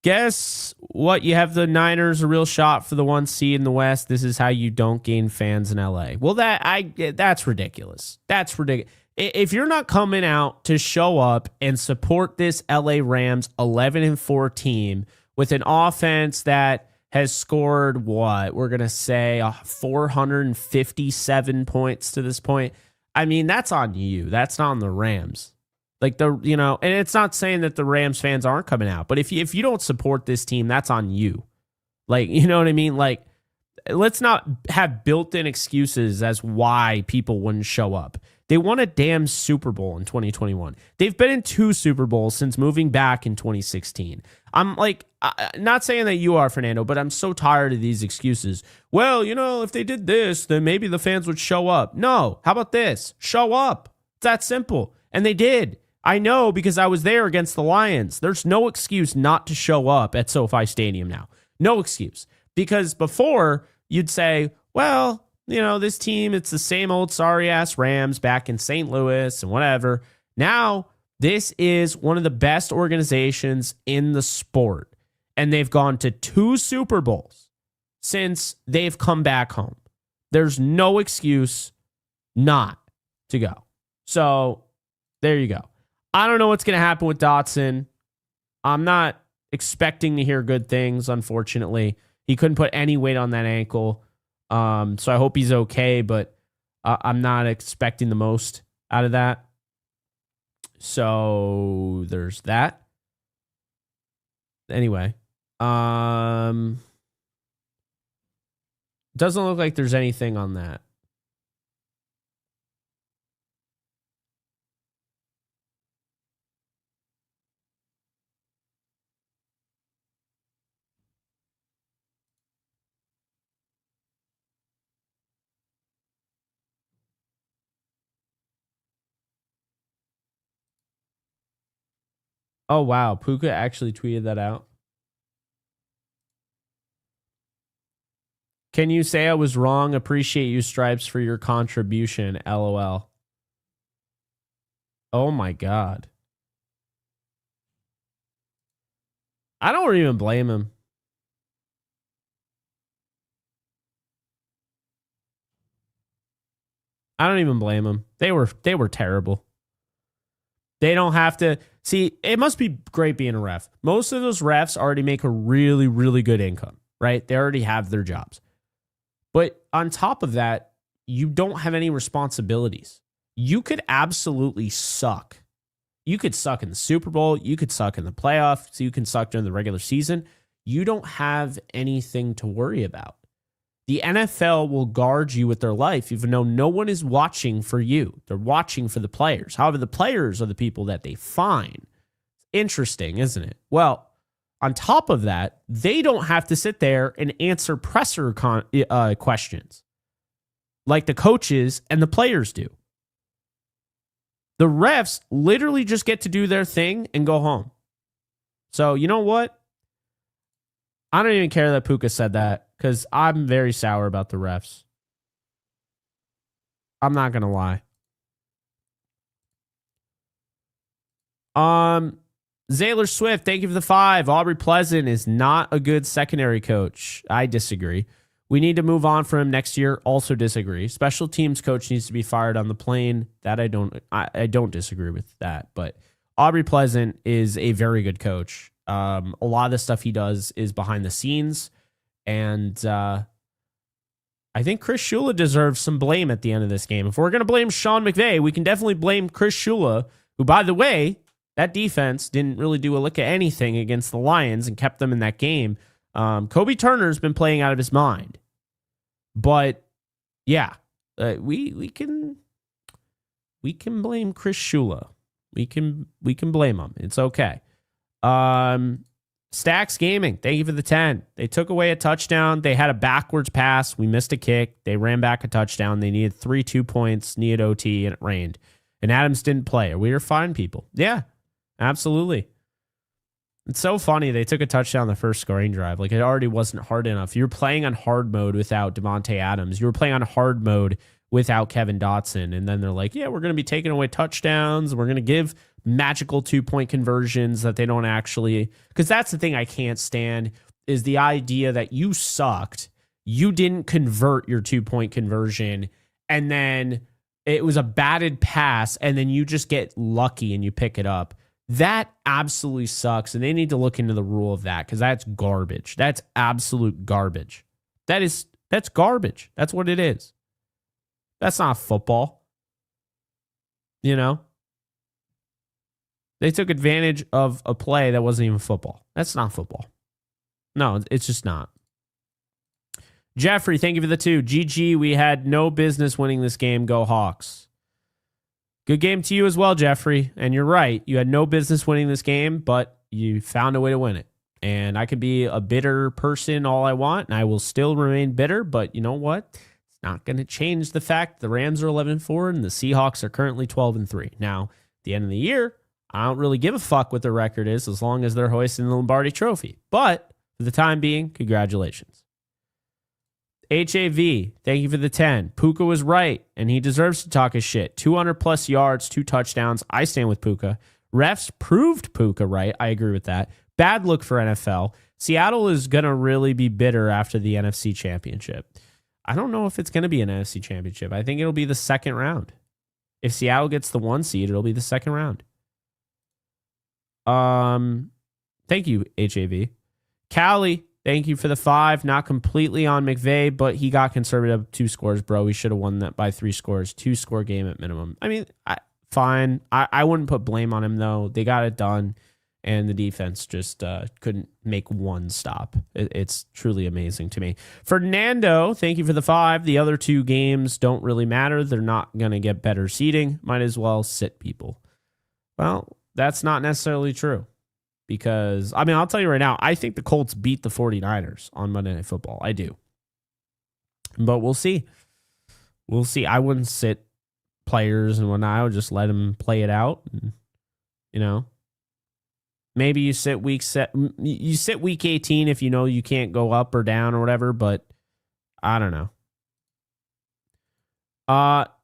Guess what? You have the Niners, a real shot for the 1 seed in the West. This is how you don't gain fans in LA. Well, that's ridiculous. That's ridiculous. If you're not coming out to show up and support this LA Rams 11-4 team with an offense that has scored what? We're going to say 457 points to this point. I mean, that's on you. That's not on the Rams. Like and it's not saying that the Rams fans aren't coming out, but if you don't support this team, that's on you. Like, you know what I mean? Like, let's not have built-in excuses as why people wouldn't show up. They won a damn Super Bowl in 2021. They've been in 2 Super Bowls since moving back in 2016. I'm like, not saying that you are, Fernando, but I'm so tired of these excuses. Well, if they did this, then maybe the fans would show up. No, how about this? Show up. It's that simple. And they did. I know because I was there against the Lions. There's no excuse not to show up at SoFi Stadium now. No excuse. Because before, you'd say, well, this team, it's the same old sorry-ass Rams back in St. Louis and whatever. Now, this is one of the best organizations in the sport. And they've gone to 2 Super Bowls since they've come back home. There's no excuse not to go. So, there you go. I don't know what's going to happen with Dotson. I'm not expecting to hear good things, unfortunately. He couldn't put any weight on that ankle. So I hope he's okay, but I'm not expecting the most out of that. So there's that. Anyway, doesn't look like there's anything on that. Oh, wow. Puka actually tweeted that out. Can you say I was wrong? Appreciate you, Stripes, for your contribution. LOL. Oh, my God. I don't even blame him. I don't even blame him. They were terrible. They don't have to. See, it must be great being a ref. Most of those refs already make a really, really good income, right? They already have their jobs. But on top of that, you don't have any responsibilities. You could absolutely suck. You could suck in the Super Bowl. You could suck in the playoffs. You can suck during the regular season. You don't have anything to worry about. The NFL will guard you with their life, even though no one is watching for you. They're watching for the players. However, the players are the people that they fine. Interesting, isn't it? Well, on top of that, they don't have to sit there and answer presser questions like the coaches and the players do. The refs literally just get to do their thing and go home. So, you know what? I don't even care that Puka said that because I'm very sour about the refs. I'm not going to lie. Zaylor Swift, thank you for the 5. Aubrey Pleasant is not a good secondary coach. I disagree. We need to move on from him next year. Also disagree. Special teams coach needs to be fired on the plane. That I don't disagree with that. But Aubrey Pleasant is a very good coach. A lot of the stuff he does is behind the scenes. And I think Chris Shula deserves some blame at the end of this game. If we're going to blame Sean McVay, we can definitely blame Chris Shula, who, by the way, that defense didn't really do a lick of anything against the Lions and kept them in that game. Kobe Turner's been playing out of his mind. But, yeah, we can blame Chris Shula. We can blame him. It's okay. Stacks Gaming, thank you for the 10. They took away a touchdown. They had a backwards pass. We missed a kick. They ran back a touchdown. They needed 3 2-points, needed OT, and it rained. And Adams didn't play. We were fine, people. Yeah, absolutely. It's so funny. They took a touchdown the first scoring drive. Like, it already wasn't hard enough. You were playing on hard mode without Devontae Adams. You were playing on hard mode without Kevin Dotson. And then they're like, yeah, we're going to be taking away touchdowns. We're going to give magical 2-point conversions that they don't actually, because that's the thing I can't stand, is the idea that you sucked, you didn't convert your 2-point conversion, and then it was a batted pass, and then you just get lucky and you pick it up. That absolutely sucks, and they need to look into the rule of that, because that's garbage. That's absolute garbage. That's garbage. That's what it is. That's not football. You know? They took advantage of a play that wasn't even football. That's not football. No, it's just not. Jeffrey, thank you for the 2. GG, we had no business winning this game. Go Hawks. Good game to you as well, Jeffrey. And you're right. You had no business winning this game, but you found a way to win it. And I could be a bitter person all I want, and I will still remain bitter. But you know what? It's not going to change the fact the Rams are 11-4 and the Seahawks are currently 12-3. Now, at the end of the year, I don't really give a fuck what their record is as long as they're hoisting the Lombardi Trophy. But for the time being, congratulations. HAV, thank you for the 10. Puka was right, and he deserves to talk his shit. 200-plus yards, 2 touchdowns. I stand with Puka. Refs proved Puka right. I agree with that. Bad look for NFL. Seattle is going to really be bitter after the NFC Championship. I don't know if it's going to be an NFC Championship. I think it'll be the second round. If Seattle gets the 1 seed, it'll be the second round. Thank you, HAV. Callie, thank you for the 5. Not completely on McVay, but he got conservative. 2 scores, bro. We should have won that by 3 scores. 2-score game at minimum. I mean, fine. I wouldn't put blame on him, though. They got it done, and the defense just couldn't make one stop. It's truly amazing to me. Fernando, thank you for the 5. The other 2 games don't really matter. They're not going to get better seeding. Might as well sit people. Well, that's not necessarily true. Because, I mean, I'll tell you right now, I think the Colts beat the 49ers on Monday Night Football. I do. But we'll see. We'll see. I wouldn't sit players and whatnot. I would just let them play it out. And, you know, maybe you sit week 18 if you know you can't go up or down or whatever, but I don't know.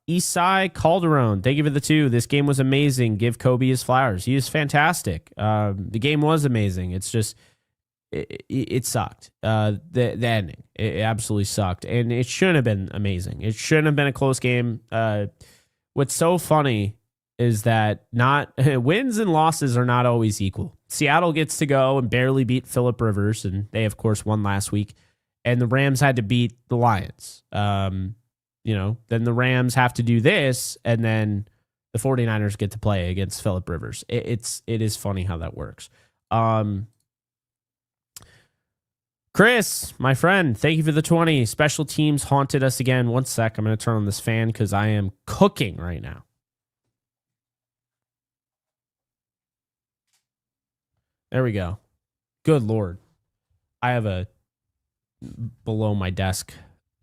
Isai Calderon, thank you for the 2. This game was amazing. Give Kobe his flowers. He is fantastic. The game was amazing. It's just, it sucked. The ending, it absolutely sucked. And it shouldn't have been amazing. It shouldn't have been a close game. What's so funny is that not wins and losses are not always equal. Seattle gets to go and barely beat Phillip Rivers, and they, of course, won last week. And the Rams had to beat the Lions. You know, then the Rams have to do this, and then the 49ers get to play against Phillip Rivers. It is funny how that works. Chris, my friend, thank you for the 20. Special teams haunted us again. 1 sec. I'm going to turn on this fan because I am cooking right now. There we go. Good Lord. I have below my desk,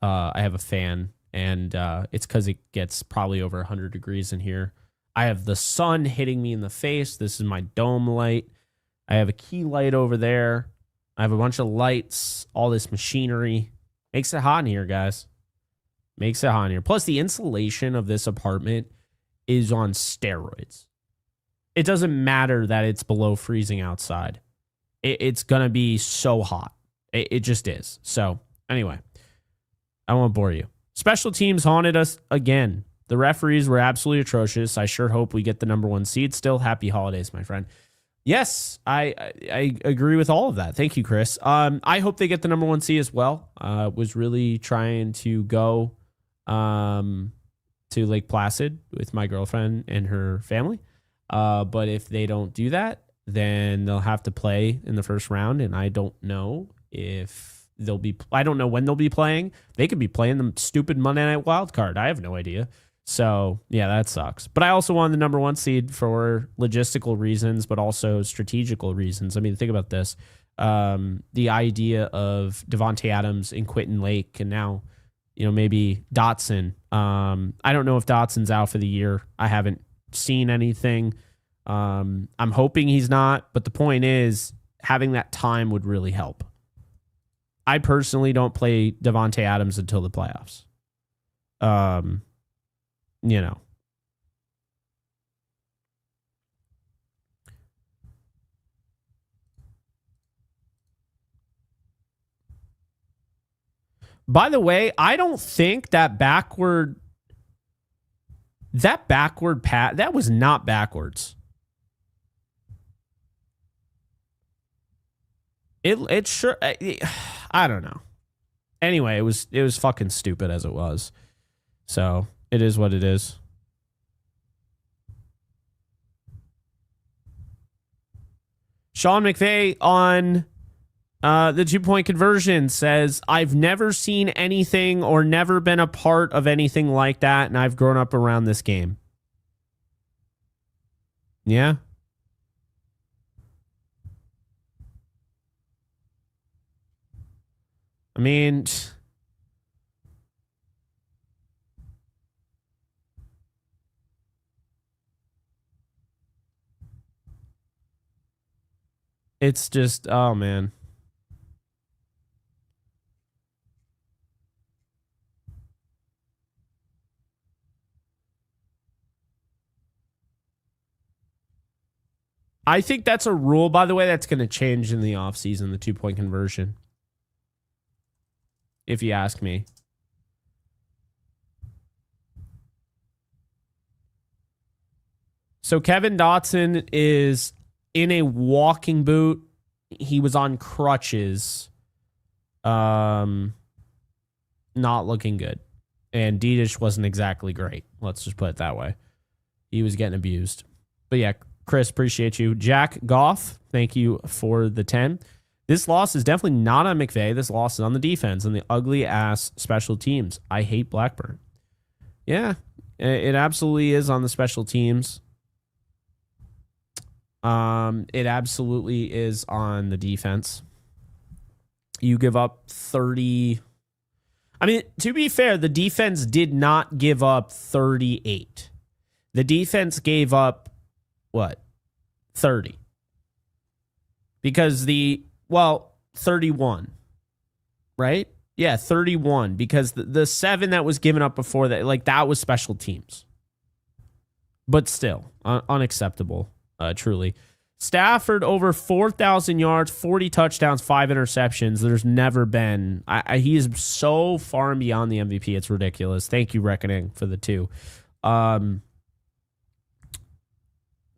I have a fan. And it's because it gets probably over 100 degrees in here. I have the sun hitting me in the face. This is my dome light. I have a key light over there. I have a bunch of lights, all this machinery. Makes it hot in here, guys. Makes it hot in here. Plus, the insulation of this apartment is on steroids. It doesn't matter that it's below freezing outside. It's going to be so hot. It just is. So, anyway. I won't bore you. Special teams haunted us again. The referees were absolutely atrocious. I sure hope we get the number 1 seed still. Happy holidays, my friend. Yes, I agree with all of that. Thank you, Chris. I hope they get the number 1 seed as well. Was really trying to go to Lake Placid with my girlfriend and her family. But if they don't do that, then they'll have to play in the first round. And I don't know if I don't know when they'll be playing. They could be playing the stupid Monday Night Wild Card. I have no idea. So, yeah, that sucks. But I also wanted the number 1 seed for logistical reasons, but also strategical reasons. I mean, think about this. The idea of Devontae Adams and Quentin Lake, and now, maybe Dotson. I don't know if Dotson's out for the year. I haven't seen anything. I'm hoping he's not, but the point is having that time would really help. I personally don't play Devontae Adams until the playoffs. By the way, I don't think that backward pass, that was not backwards. It sure, I don't know. Anyway, it was fucking stupid as it was. So it is what it is. Sean McVay on the 2-point conversion says, I've never seen anything or never been a part of anything like that, and I've grown up around this game. Yeah. I mean, it's just, oh man. I think that's a rule, by the way, that's going to change in the offseason, the 2-point conversion. If you ask me. So Kevin Dotson is in a walking boot. He was on crutches. Not looking good. And Didish wasn't exactly great. Let's just put it that way. He was getting abused. But yeah, Chris, appreciate you. Jack Goff, thank you for the 10. This loss is definitely not on McVay. This loss is on the defense and the ugly-ass special teams. I hate Blackburn. Yeah, it absolutely is on the special teams. It absolutely is on the defense. You give up 30. I mean, to be fair, the defense did not give up 38. The defense gave up, what, 30? Because 31, right? Yeah, 31, because the 7 that was given up before that, like, that was special teams. But still, unacceptable, truly. Stafford over 4,000 yards, 40 touchdowns, 5 interceptions. There's never been. He is so far and beyond the MVP. It's ridiculous. Thank you, Reckoning, for the 2.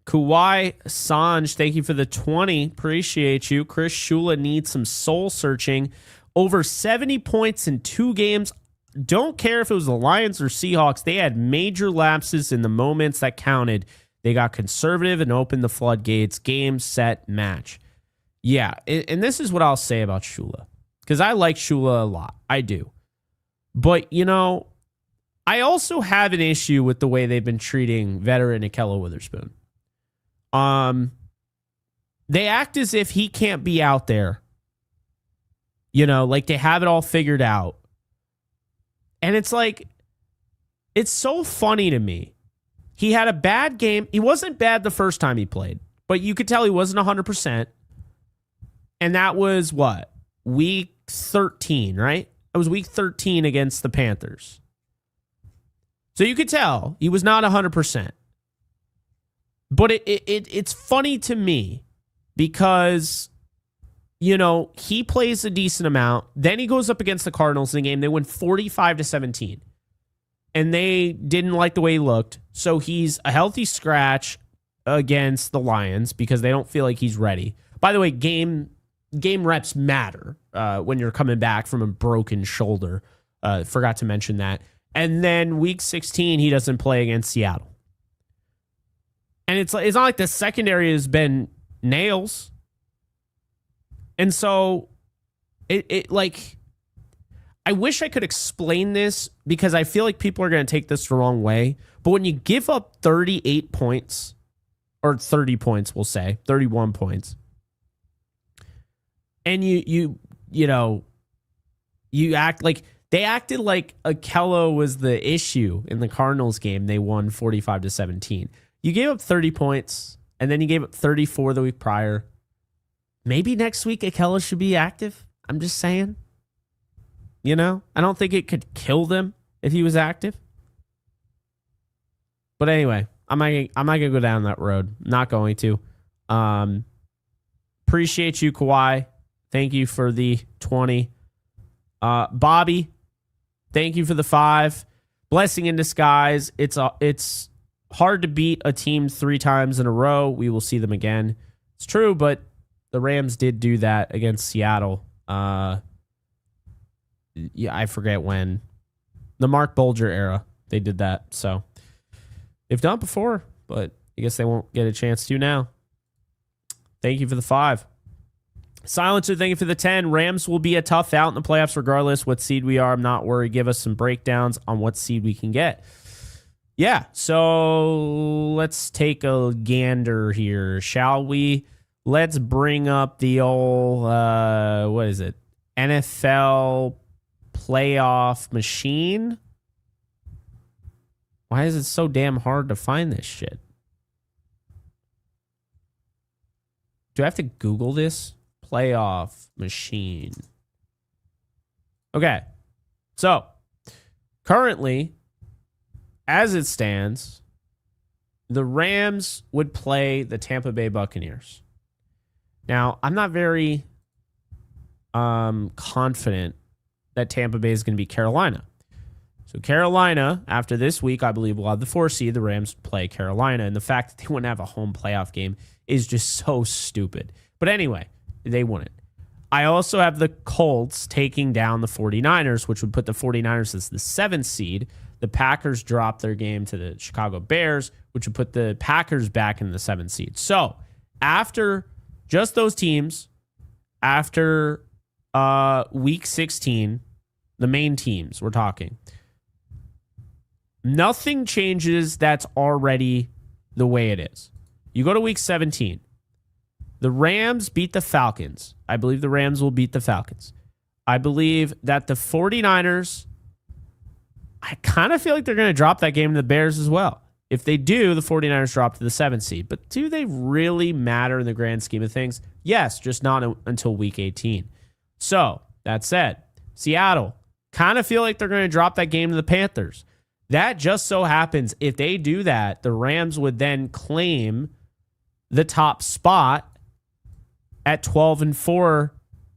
Kawhi Sanj, thank you for the 20. Appreciate you. Chris Shula needs some soul searching. Over 70 points in 2 games. Don't care if it was the Lions or Seahawks. They had major lapses in the moments that counted. They got conservative and opened the floodgates. Game, set, match. Yeah, and this is what I'll say about Shula. Because I like Shula a lot. I do. But, I also have an issue with the way they've been treating veteran Ahkello Witherspoon. They act as if he can't be out there. Like they have it all figured out. And it's like, it's so funny to me. He had a bad game. He wasn't bad the first time he played, but you could tell he wasn't 100%. And that was what? Week 13, right? It was week 13 against the Panthers. So you could tell he was not 100%. But it's funny to me because he plays a decent amount. Then he goes up against the Cardinals in the game. They win 45-17. And they didn't like the way he looked. So he's a healthy scratch against the Lions because they don't feel like he's ready. By the way, game reps matter when you're coming back from a broken shoulder. Forgot to mention that. And then week 16, he doesn't play against Seattle. And it's not like the secondary has been nails. And so I wish I could explain this because I feel like people are going to take this the wrong way. But when you give up 38 points, or 30 points, we'll say 31 points, and you act like they acted like Akello was the issue in the Cardinals game. They won 45-17. You gave up 30 points, and then you gave up 34 the week prior. Maybe next week Akello should be active. I'm just saying. I don't think it could kill them if he was active. But anyway, I'm not gonna go down that road. Not going to. Appreciate you, Kawhi. Thank you for the 20. Bobby, thank you for the 5. Blessing in disguise. It's hard to beat a team 3 times in a row. We will see them again. It's true, but the Rams did do that against Seattle. Yeah, I forget when. The Mark Bulger era, they did that. So they've done it before, but I guess they won't get a chance to now. Thank you for the 5. Silencer, thank you for the 10. Rams will be a tough out in the playoffs regardless what seed we are. I'm not worried. Give us some breakdowns on what seed we can get. Yeah, so let's take a gander here, shall we? Let's bring up the old, what is it? NFL playoff machine. Why is it so damn hard to find this shit? Do I have to Google this? Playoff machine. Okay. So, currently, as it stands, the Rams would play the Tampa Bay Buccaneers. Now, I'm not very confident that Tampa Bay is going to be Carolina. So Carolina, after this week, I believe will have the 4 seed. The Rams play Carolina. And the fact that they wouldn't have a home playoff game is just so stupid. But anyway, they wouldn't. I also have the Colts taking down the 49ers, which would put the 49ers as the 7th seed. The Packers drop their game to the Chicago Bears, which would put the Packers back in the 7th seed. So after just those teams, after week 16, the main teams we're talking, nothing changes. That's already the way it is. You go to week 17. The Rams beat the Falcons. I believe the Rams will beat the Falcons. I believe that the 49ers, I kind of feel like they're going to drop that game to the Bears as well. If they do, the 49ers drop to the 7th seed. But do they really matter in the grand scheme of things? Yes, just not until week 18. So, that said, Seattle, kind of feel like they're going to drop that game to the Panthers. That just so happens, if they do that, the Rams would then claim the top spot at 12-4.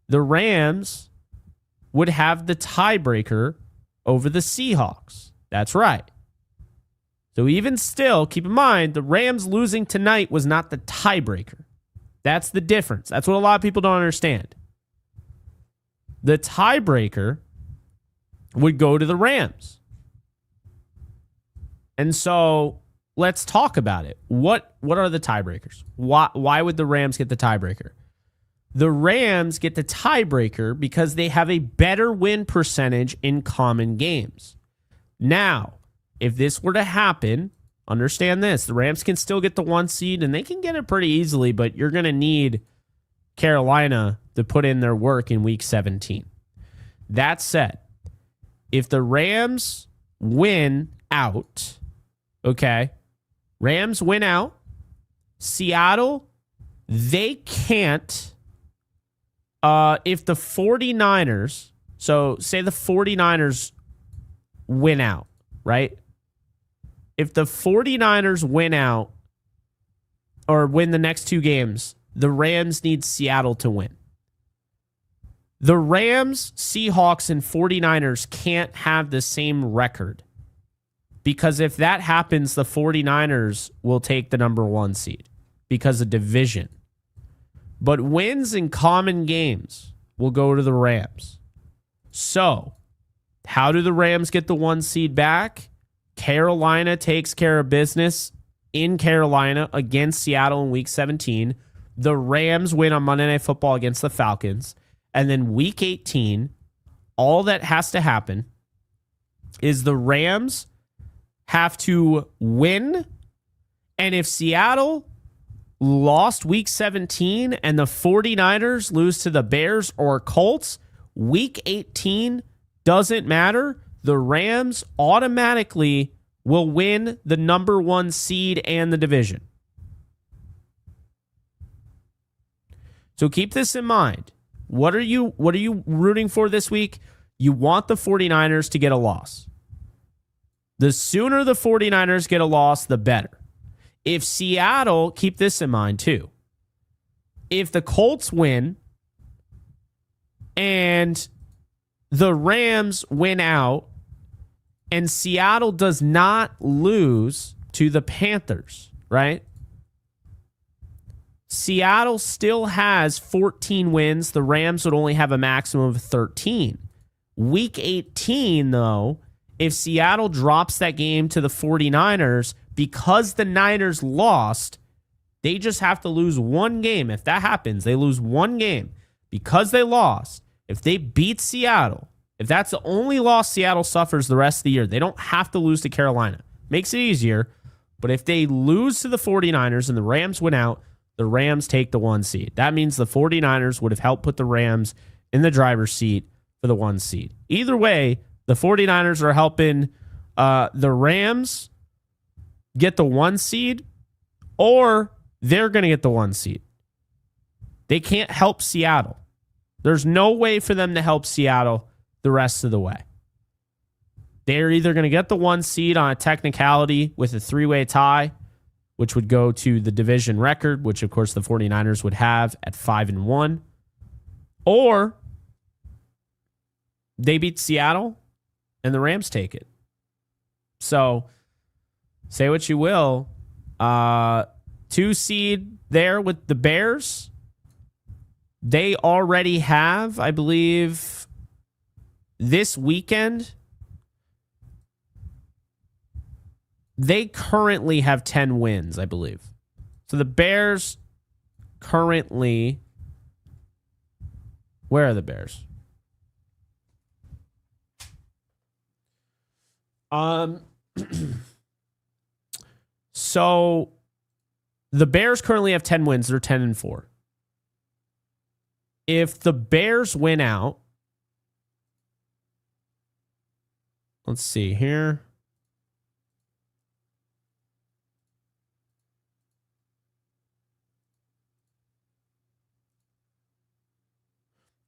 The Rams would have the tiebreaker over the Seahawks. That's right. So even still, keep in mind, the Rams losing tonight was not the tiebreaker. That's the difference. That's what a lot of people don't understand. The tiebreaker would go to the Rams. And so let's talk about it. What are the tiebreakers? Why would the Rams get the tiebreaker? The Rams get the tiebreaker because they have a better win percentage in common games. Now, if this were to happen, understand this. The Rams can still get the 1 seed, and they can get it pretty easily, but you're going to need Carolina to put in their work in week 17. That said, if the Rams win out, okay, Rams win out, Seattle, they can't, if the 49ers, so say the 49ers win out, right? If the 49ers win out or win the next 2 games, the Rams need Seattle to win. The Rams, Seahawks, and 49ers can't have the same record. Because if that happens, the 49ers will take the number 1 seed because of division. But wins in common games will go to the Rams. So, how do the Rams get the 1 seed back? Carolina takes care of business in Carolina against Seattle in Week 17. The Rams win on Monday Night Football against the Falcons. And then Week 18, all that has to happen is the Rams have to win. And if Seattle lost Week 17 and the 49ers lose to the Bears or Colts, Week 18 doesn't matter. The Rams automatically will win the number 1 seed and the division. So keep this in mind. What are you rooting for this week? You want the 49ers to get a loss. The sooner the 49ers get a loss, the better. If Seattle, keep this in mind too. If the Colts win and the Rams win out and Seattle does not lose to the Panthers, right? Seattle still has 14 wins. The Rams would only have a maximum of 13. Week 18, though, if Seattle drops that game to the 49ers, because the Niners lost, they just have to lose 1 game. If that happens, they lose 1 game. Because they lost, if they beat Seattle, if that's the only loss Seattle suffers the rest of the year, they don't have to lose to Carolina. Makes it easier. But if they lose to the 49ers and the Rams win out, the Rams take the 1 seed. That means the 49ers would have helped put the Rams in the driver's seat for the 1 seed. Either way, the 49ers are helping the Rams get the 1 seed, or they're going to get the 1 seed. They can't help Seattle. There's no way for them to help Seattle the rest of the way. They're either going to get the 1 seed on a technicality with a 3-way tie, which would go to the division record, which of course the 49ers would have at 5-1, or they beat Seattle and the Rams take it. So say what you will. 2 seed there with the Bears. They already have, I believe, this weekend. They currently have 10 wins, I believe. So the Bears currently... Where are the Bears? So the Bears currently have 10 wins. They're 10-4. If the Bears win out, let's see here.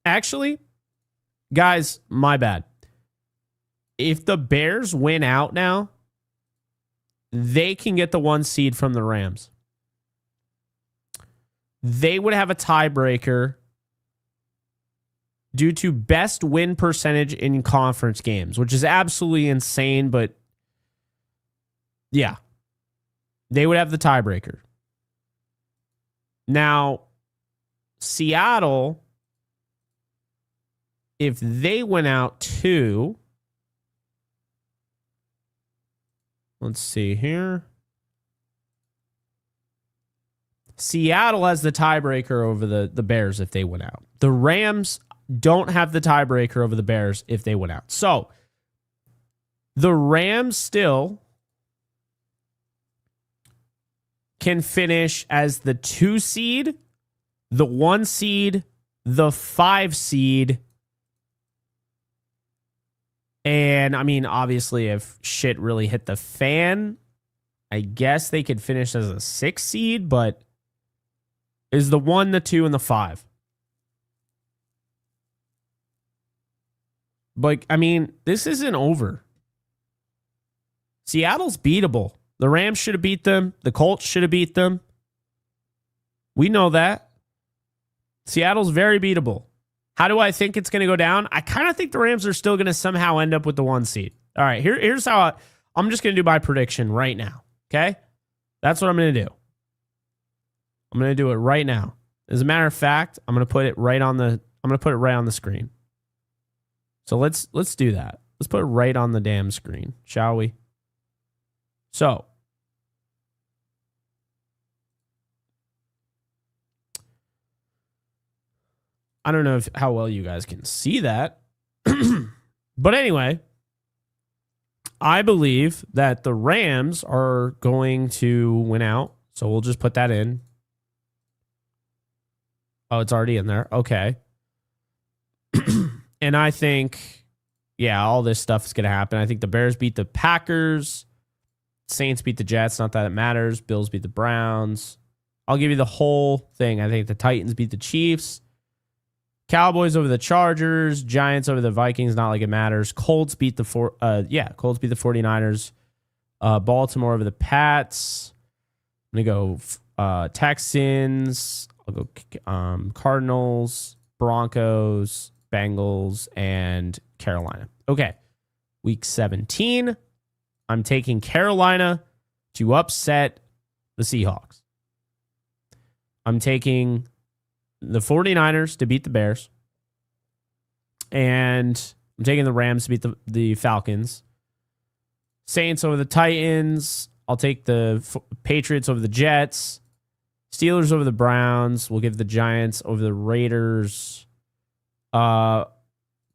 Actually, guys, my bad. If the Bears win out now, they can get the 1 seed from the Rams. They would have a tiebreaker due to best win percentage in conference games, which is absolutely insane, but yeah, they would have the tiebreaker. Now, Seattle, if they went out too, let's see here. Seattle has the tiebreaker over the Bears if they went out. The Rams don't have the tiebreaker over the Bears if they went out. So the Rams still can finish as the 2 seed, the 1 seed, the 5 seed. And I mean, obviously, if shit really hit the fan, I guess they could finish as a 6 seed, but is the 1, the 2, and the 5. But, I mean, this isn't over. Seattle's beatable. The Rams should have beat them. The Colts should have beat them. We know that. Seattle's very beatable. How do I think it's going to go down? I kind of think the Rams are still going to somehow end up with the 1 seed. All right, here's how I'm just going to do my prediction right now. Okay? That's what I'm going to do. I'm going to do it right now. As a matter of fact, I'm going to put it right on the screen. So let's do that. Let's put it right on the damn screen, shall we? So, I don't know how well you guys can see that. But anyway, I believe that the Rams are going to win out. So we'll just put that in. Oh, it's already in there. Okay. And I think, yeah, all this stuff is going to happen. I think the Bears beat the Packers. Saints beat the Jets. Not that it matters. Bills beat the Browns. I'll give you the whole thing. I think the Titans beat the Chiefs. Cowboys over the Chargers. Giants over the Vikings. Not like it matters. Colts beat the 49ers. Baltimore over the Pats. I'm going to go Texans. I'll go Cardinals, Broncos, Bengals, and Carolina. Okay. Week 17. I'm taking Carolina to upset the Seahawks. I'm taking the 49ers to beat the Bears. And I'm taking the Rams to beat the Falcons. Saints over the Titans. I'll take the Patriots over the Jets. Steelers over the Browns. We'll give the Giants over the Raiders.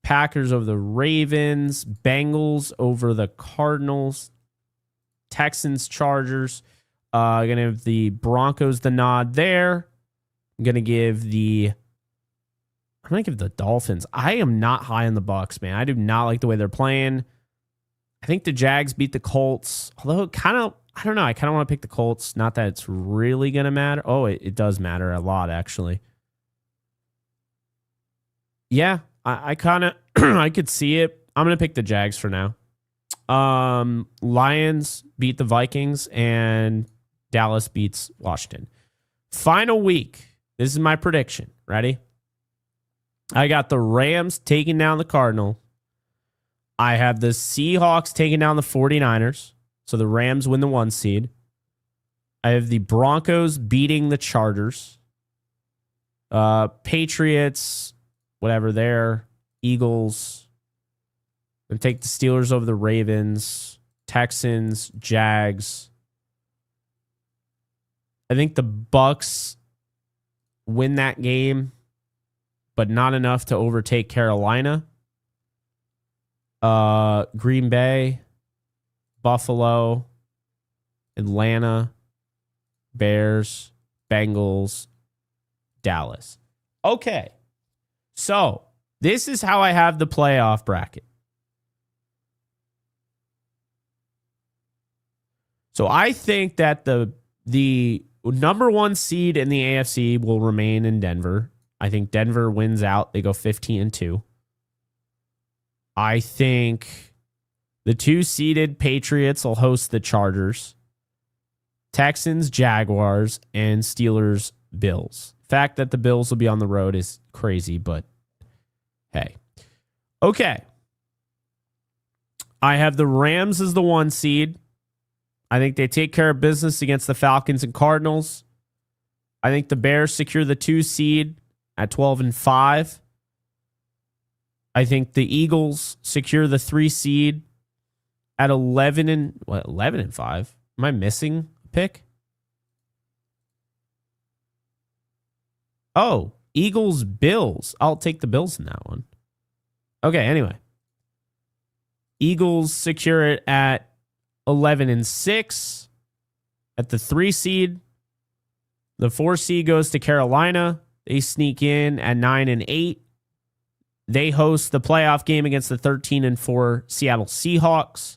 Packers over the Ravens. Bengals over the Cardinals. Texans, Chargers. Going to have the Broncos the nod there. I'm going to give the Dolphins. I am not high on the Bucs, man. I do not like the way they're playing. I think the Jags beat the Colts. Although I don't know. I kind of want to pick the Colts. Not that it's really going to matter. Oh, it does matter a lot, actually. Yeah, I kind of I could see it. I'm going to pick the Jags for now. Lions beat the Vikings and Dallas beats Washington. Final week. This is my prediction. Ready? I got the Rams taking down the Cardinals. I have the Seahawks taking down the 49ers. So the Rams win the 1 seed. I have the Broncos beating the Chargers. Patriots, whatever there. Eagles. I'm going to take the Steelers over the Ravens. Texans, Jags. I think the Bucs win that game, but not enough to overtake Carolina. Green Bay, Buffalo, Atlanta, Bears, Bengals, Dallas. Okay. So this is how I have the playoff bracket. So I think that the number 1 seed in the AFC will remain in Denver. I think Denver wins out. They go 15-2. I think the 2-seeded Patriots will host the Chargers. Texans, Jaguars, and Steelers, Bills. The fact that the Bills will be on the road is crazy, but hey. Okay. I have the Rams as the 1 seed. I think they take care of business against the Falcons and Cardinals. I think the Bears secure the 2 seed at 12-5. I think the Eagles secure the 3 seed at 11-5. Am I missing a pick? Oh, Eagles, Bills. I'll take the Bills in that one. Okay, anyway. Eagles secure it at 11-6 at the 3 seed. The 4 seed goes to Carolina. They sneak in at 9-8. They host the playoff game against the 13-4 Seattle Seahawks.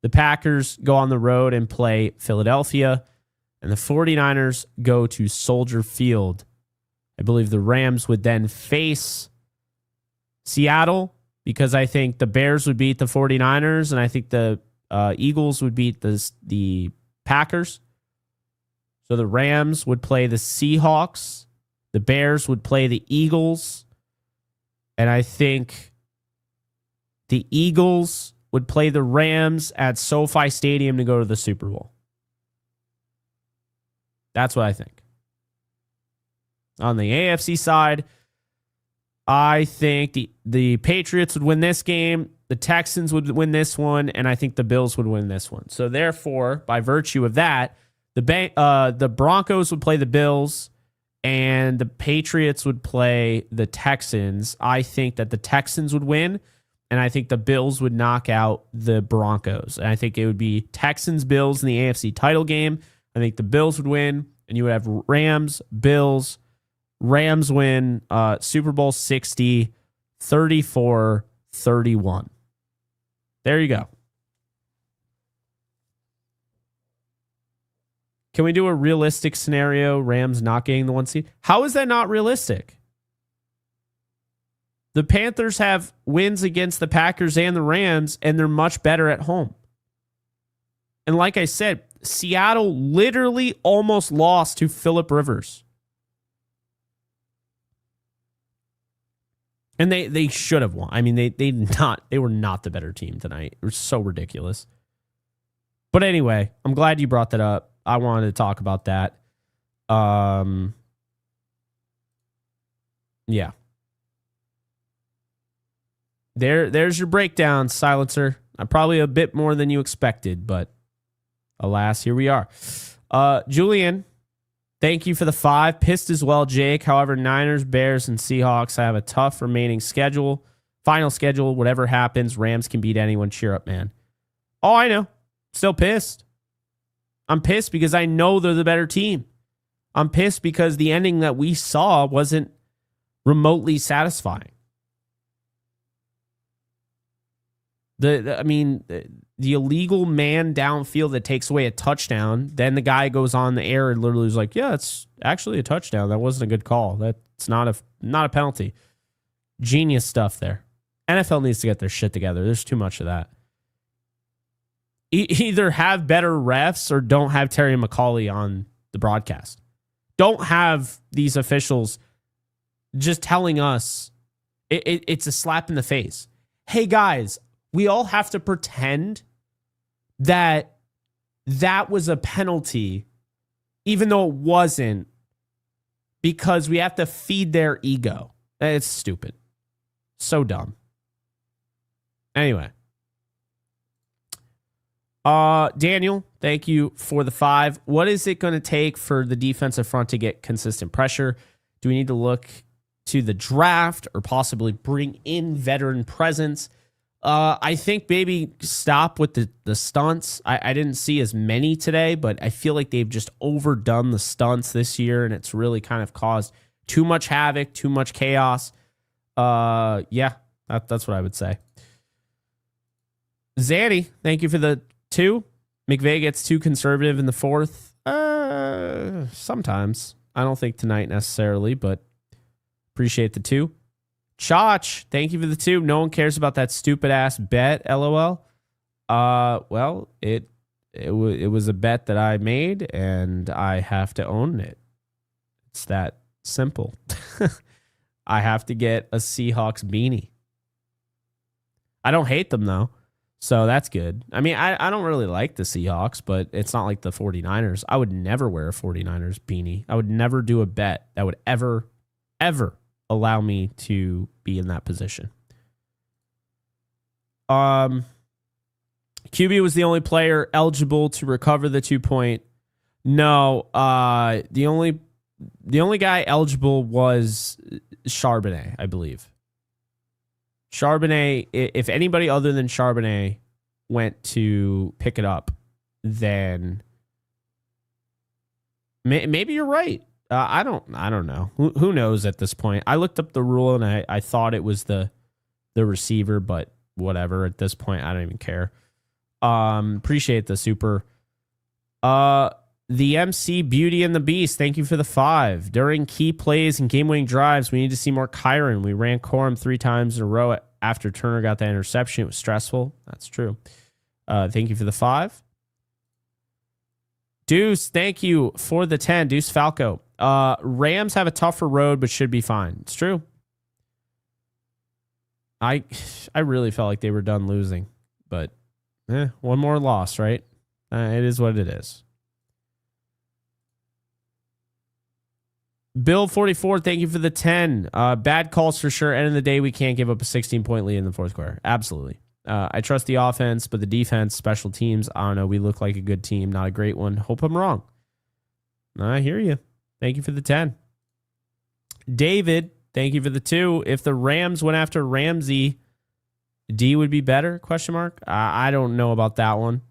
The Packers go on the road and play Philadelphia. And the 49ers go to Soldier Field. I believe the Rams would then face Seattle because I think the Bears would beat the 49ers and I think the Eagles would beat the Packers. So the Rams would play the Seahawks. The Bears would play the Eagles. And I think the Eagles would play the Rams at SoFi Stadium to go to the Super Bowl. That's what I think. On the AFC side, I think the Patriots would win this game, the Texans would win this one, and I think the Bills would win this one. So therefore, by virtue of that, the Broncos would play the Bills, and the Patriots would play the Texans. I think that the Texans would win, and I think the Bills would knock out the Broncos. And I think it would be Texans-Bills in the AFC title game. I think the Bills would win, and you would have Rams-Bills. Rams win Super Bowl 60, 34-31. There you go. Can we do a realistic scenario? Rams not getting the 1 seed? How is that not realistic? The Panthers have wins against the Packers and the Rams, and they're much better at home. And like I said, Seattle literally almost lost to Phillip Rivers. And they should have won. I mean, they were not the better team tonight. It was so ridiculous. But anyway, I'm glad you brought that up. I wanted to talk about that. Yeah. There's your breakdown, Silencer. Probably a bit more than you expected, but alas, here we are. Julian, thank you for the 5. Pissed as well, Jake. However, Niners, Bears, and Seahawks have a tough remaining schedule. Final schedule, whatever happens, Rams can beat anyone. Cheer up, man. Oh, I know. Still pissed. I'm pissed because I know they're the better team. I'm pissed because the ending that we saw wasn't remotely satisfying. The illegal man downfield that takes away a touchdown, then the guy goes on the air and literally is like, yeah, it's actually a touchdown. That wasn't a good call. That's not a penalty. Genius stuff there. NFL needs to get their shit together. There's too much of that. Either have better refs or don't have Terry McAulay on the broadcast. Don't have these officials just telling us it's a slap in the face. Hey, guys, we all have to pretend that was a penalty, even though it wasn't, because we have to feed their ego. It's stupid. So dumb. Anyway. Daniel, thank you for the 5. What is it going to take for the defensive front to get consistent pressure? Do we need to look to the draft or possibly bring in veteran presence? I think maybe stop with the stunts. I didn't see as many today, but I feel like they've just overdone the stunts this year, and it's really kind of caused too much havoc, too much chaos. Yeah, that's what I would say. Zanny, thank you for the 2. McVay gets too conservative in the 4th. Sometimes. I don't think tonight necessarily, but appreciate the 2. Chach, thank you for the 2. No one cares about that stupid ass bet, LOL. Well, it was a bet that I made, and I have to own it. It's that simple. I have to get a Seahawks beanie. I don't hate them, though, so that's good. I mean, I don't really like the Seahawks, but it's not like the 49ers. I would never wear a 49ers beanie. I would never do a bet that would ever allow me to be in that position. QB was the only player eligible to recover the 2-point. No, the only guy eligible was Charbonnet, I believe. Charbonnet, if anybody other than Charbonnet went to pick it up, then maybe you're right. I don't know. Who knows at this point? I looked up the rule and I thought it was the receiver, but whatever. At this point, I don't even care. Appreciate the super. The MC Beauty and the Beast, thank you for the 5. During key plays and game-winning drives, we need to see more Kyron. We ran Corum 3 times in a row after Turner got that interception. It was stressful. That's true. Thank you for the 5. Deuce, thank you for the 10. Deuce Falco. Rams have a tougher road, but should be fine. It's true. I really felt like they were done losing, but one more loss, right? It is what it is. Bill 44, thank you for the 10. Bad calls for sure. End of the day, we can't give up a 16-point lead in the fourth quarter. Absolutely. I trust the offense, but the defense, special teams, I don't know. We look like a good team, not a great one. Hope I'm wrong. I hear you. Thank you for the 10. David, thank you for the 2. If the Rams went after Ramsey, D would be better? Question mark. I don't know about that one.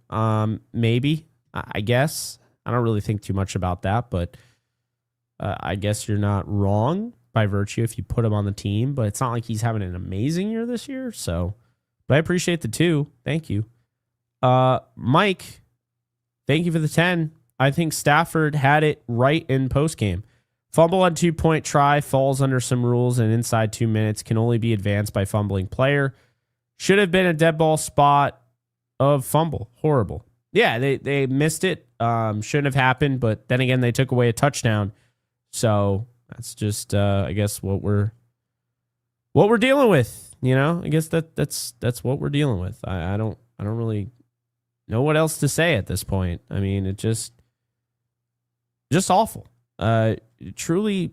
Maybe. I guess. I don't really think too much about that, but I guess you're not wrong by virtue if you put him on the team. But it's not like he's having an amazing year this year. So, but I appreciate the 2. Thank you. Mike, thank you for the 10. I think Stafford had it right in postgame. Fumble on 2-point try, falls under some rules, and inside 2 minutes can only be advanced by fumbling player. Should have been a dead ball spot of fumble. Horrible. Yeah, they missed it. Shouldn't have happened, but then again, they took away a touchdown. So that's just, I guess, what we're dealing with. You know, I guess that's what we're dealing with. I don't really know what else to say at this point. I mean, it just awful. Truly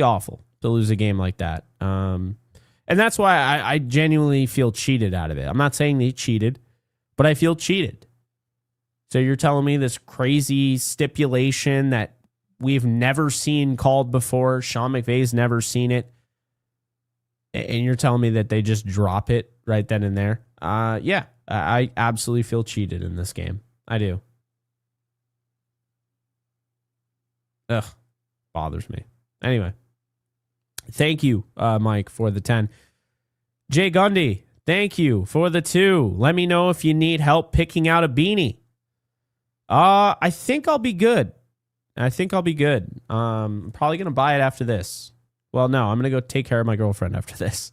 awful to lose a game like that. And that's why I genuinely feel cheated out of it. I'm not saying they cheated, but I feel cheated. So you're telling me this crazy stipulation that we've never seen called before, Sean McVay's never seen it, and you're telling me that they just drop it right then and there? Yeah, I absolutely feel cheated in this game. I do. Ugh, bothers me. Anyway, thank you, Mike, for the 10. Jay Gundy, thank you for the 2. Let me know if you need help picking out a beanie. I think I'll be good. I'm probably going to buy it after this. Well, no, I'm going to go take care of my girlfriend after this.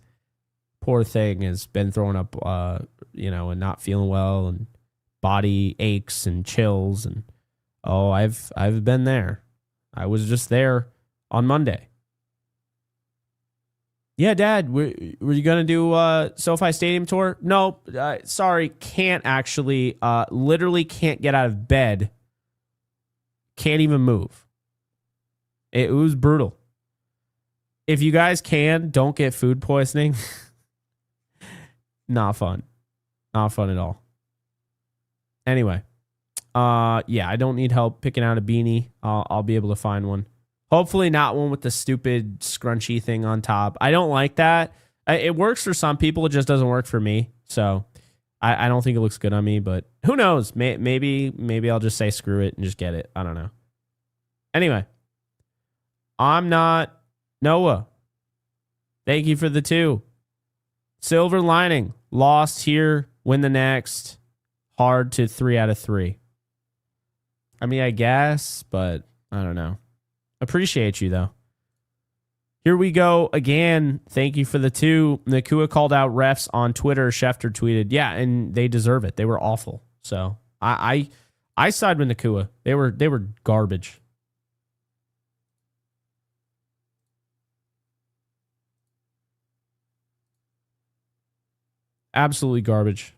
Poor thing has been throwing up, and not feeling well, and body aches and chills. And, I've been there. I was just there on Monday. Yeah, Dad, were you going to do SoFi Stadium tour? No, sorry, can't actually. Literally can't get out of bed. Can't even move. It was brutal. If you guys don't get food poisoning. Not fun. Not fun at all. Anyway. Yeah, I don't need help picking out a beanie. I'll be able to find one. Hopefully not one with the stupid scrunchy thing on top. I don't like that. It works for some people. It just doesn't work for me. So I don't think it looks good on me, but who knows? Maybe I'll just say screw it and just get it. I don't know. Anyway, I'm not Noah. Thank you for the 2. Silver lining. Lost here, win the next. Hard to 3 out of 3. I mean, I guess, but I don't know. Appreciate you, though. Here we go again. Thank you for the 2. Nacua called out refs on Twitter. Schefter tweeted, yeah, and they deserve it. They were awful. So I side with Nacua. They were garbage. Absolutely garbage.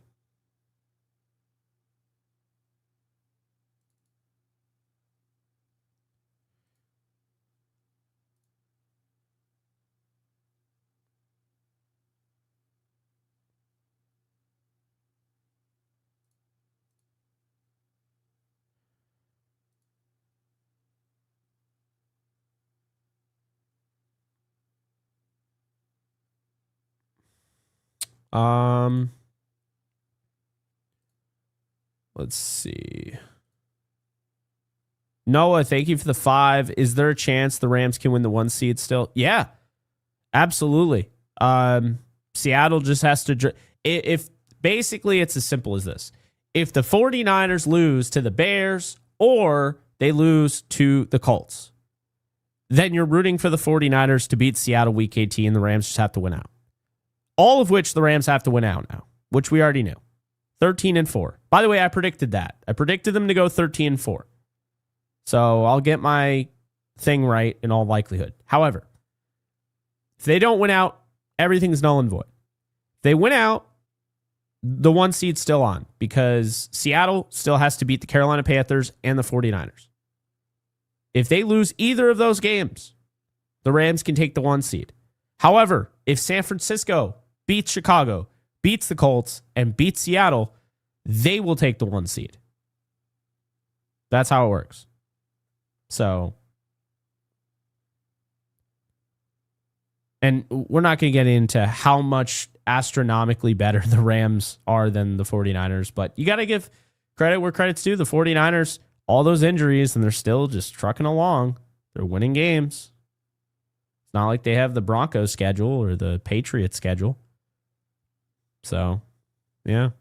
Let's see. Noah, thank you for the 5. Is there a chance the Rams can win the 1 seed still? Yeah, absolutely. Seattle just has to. If basically it's as simple as this: if the 49ers lose to the Bears or they lose to the Colts, then you're rooting for the 49ers to beat Seattle week 18, and the Rams just have to win out. All of which the Rams have to win out now, which we already knew. 13-4. By the way, I predicted that. I predicted them to go 13-4. So I'll get my thing right in all likelihood. However, if they don't win out, everything's null and void. If they win out, the 1 seed's still on because Seattle still has to beat the Carolina Panthers and the 49ers. If they lose either of those games, the Rams can take the 1 seed. However, if San Francisco beats Chicago, beats the Colts, and beats Seattle, they will take the 1 seed. That's how it works. So, and we're not going to get into how much astronomically better the Rams are than the 49ers, but you got to give credit where credit's due. The 49ers, all those injuries, and they're still just trucking along. They're winning games. It's not like they have the Broncos schedule or the Patriots schedule. So, yeah.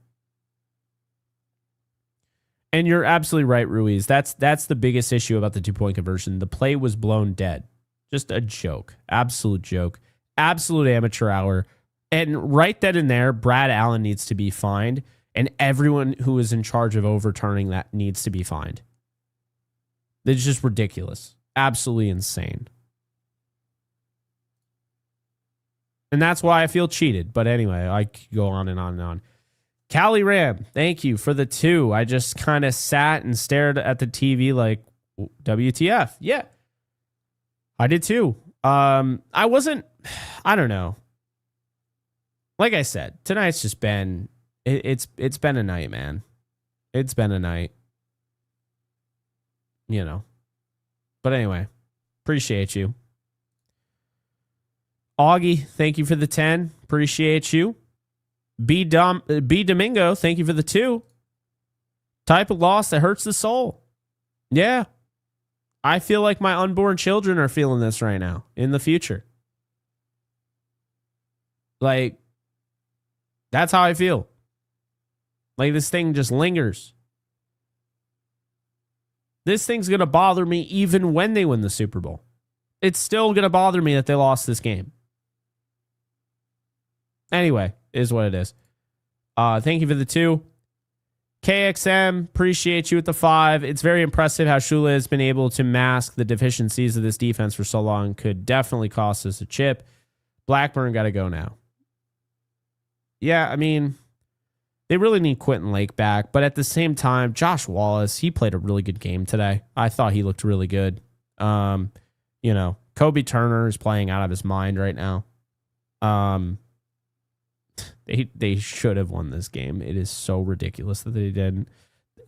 And you're absolutely right, Ruiz. That's the biggest issue about the 2-point conversion. The play was blown dead. Just a joke. Absolute joke. Absolute amateur hour. And right then and there, Brad Allen needs to be fined, and everyone who is in charge of overturning that needs to be fined. It's just ridiculous. Absolutely insane. And that's why I feel cheated. But anyway, I could go on and on and on. Callie Ram, thank you for the 2. I just kind of sat and stared at the TV like, WTF. Yeah, I did too. I don't know. Like I said, tonight's just been, it's been a night, man. It's been a night. You know. But anyway, appreciate you. Augie, thank you for the 10. Appreciate you. B Domingo, thank you for the 2. Type of loss that hurts the soul. Yeah. I feel like my unborn children are feeling this right now in the future. Like, that's how I feel. Like, this thing just lingers. This thing's going to bother me even when they win the Super Bowl. It's still going to bother me that they lost this game. Anyway, is what it is. Thank you for the 2. KXM, appreciate you with the 5. It's very impressive how Shula has been able to mask the deficiencies of this defense for so long. Could definitely cost us a chip. Blackburn got to go now. Yeah, I mean, they really need Quentin Lake back. But at the same time, Josh Wallace, he played a really good game today. I thought he looked really good. You know, Kobe Turner is playing out of his mind right now. They should have won this game. It is so ridiculous that they didn't.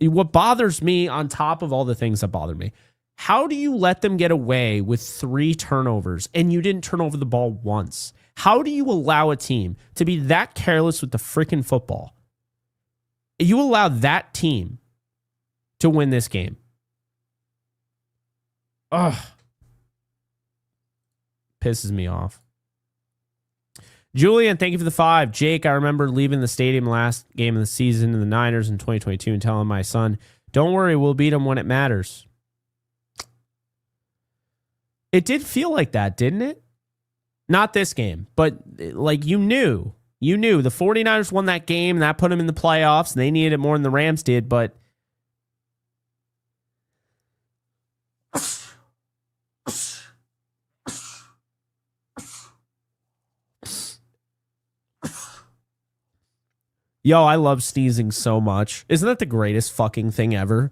What bothers me, on top of all the things that bother me, how do you let them get away with 3 turnovers and you didn't turn over the ball once? How do you allow a team to be that careless with the freaking football? You allow that team to win this game. Ugh. Pisses me off. Julian, thank you for the 5. Jake, I remember leaving the stadium last game of the season in the Niners in 2022 and telling my son, don't worry, we'll beat them when it matters. It did feel like that, didn't it? Not this game, but like you knew the 49ers won that game and that put them in the playoffs and they needed it more than the Rams did, but yo, I love sneezing so much. Isn't that the greatest fucking thing ever?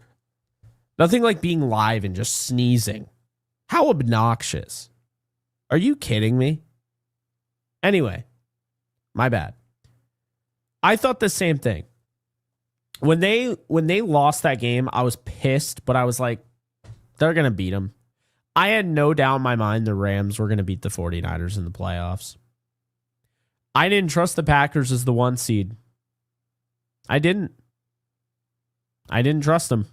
Nothing like being live and just sneezing. How obnoxious. Are you kidding me? Anyway, my bad. I thought the same thing. When they lost that game, I was pissed, but I was like, they're going to beat them. I had no doubt in my mind the Rams were going to beat the 49ers in the playoffs. I didn't trust the Packers as the 1 seed. I didn't trust them.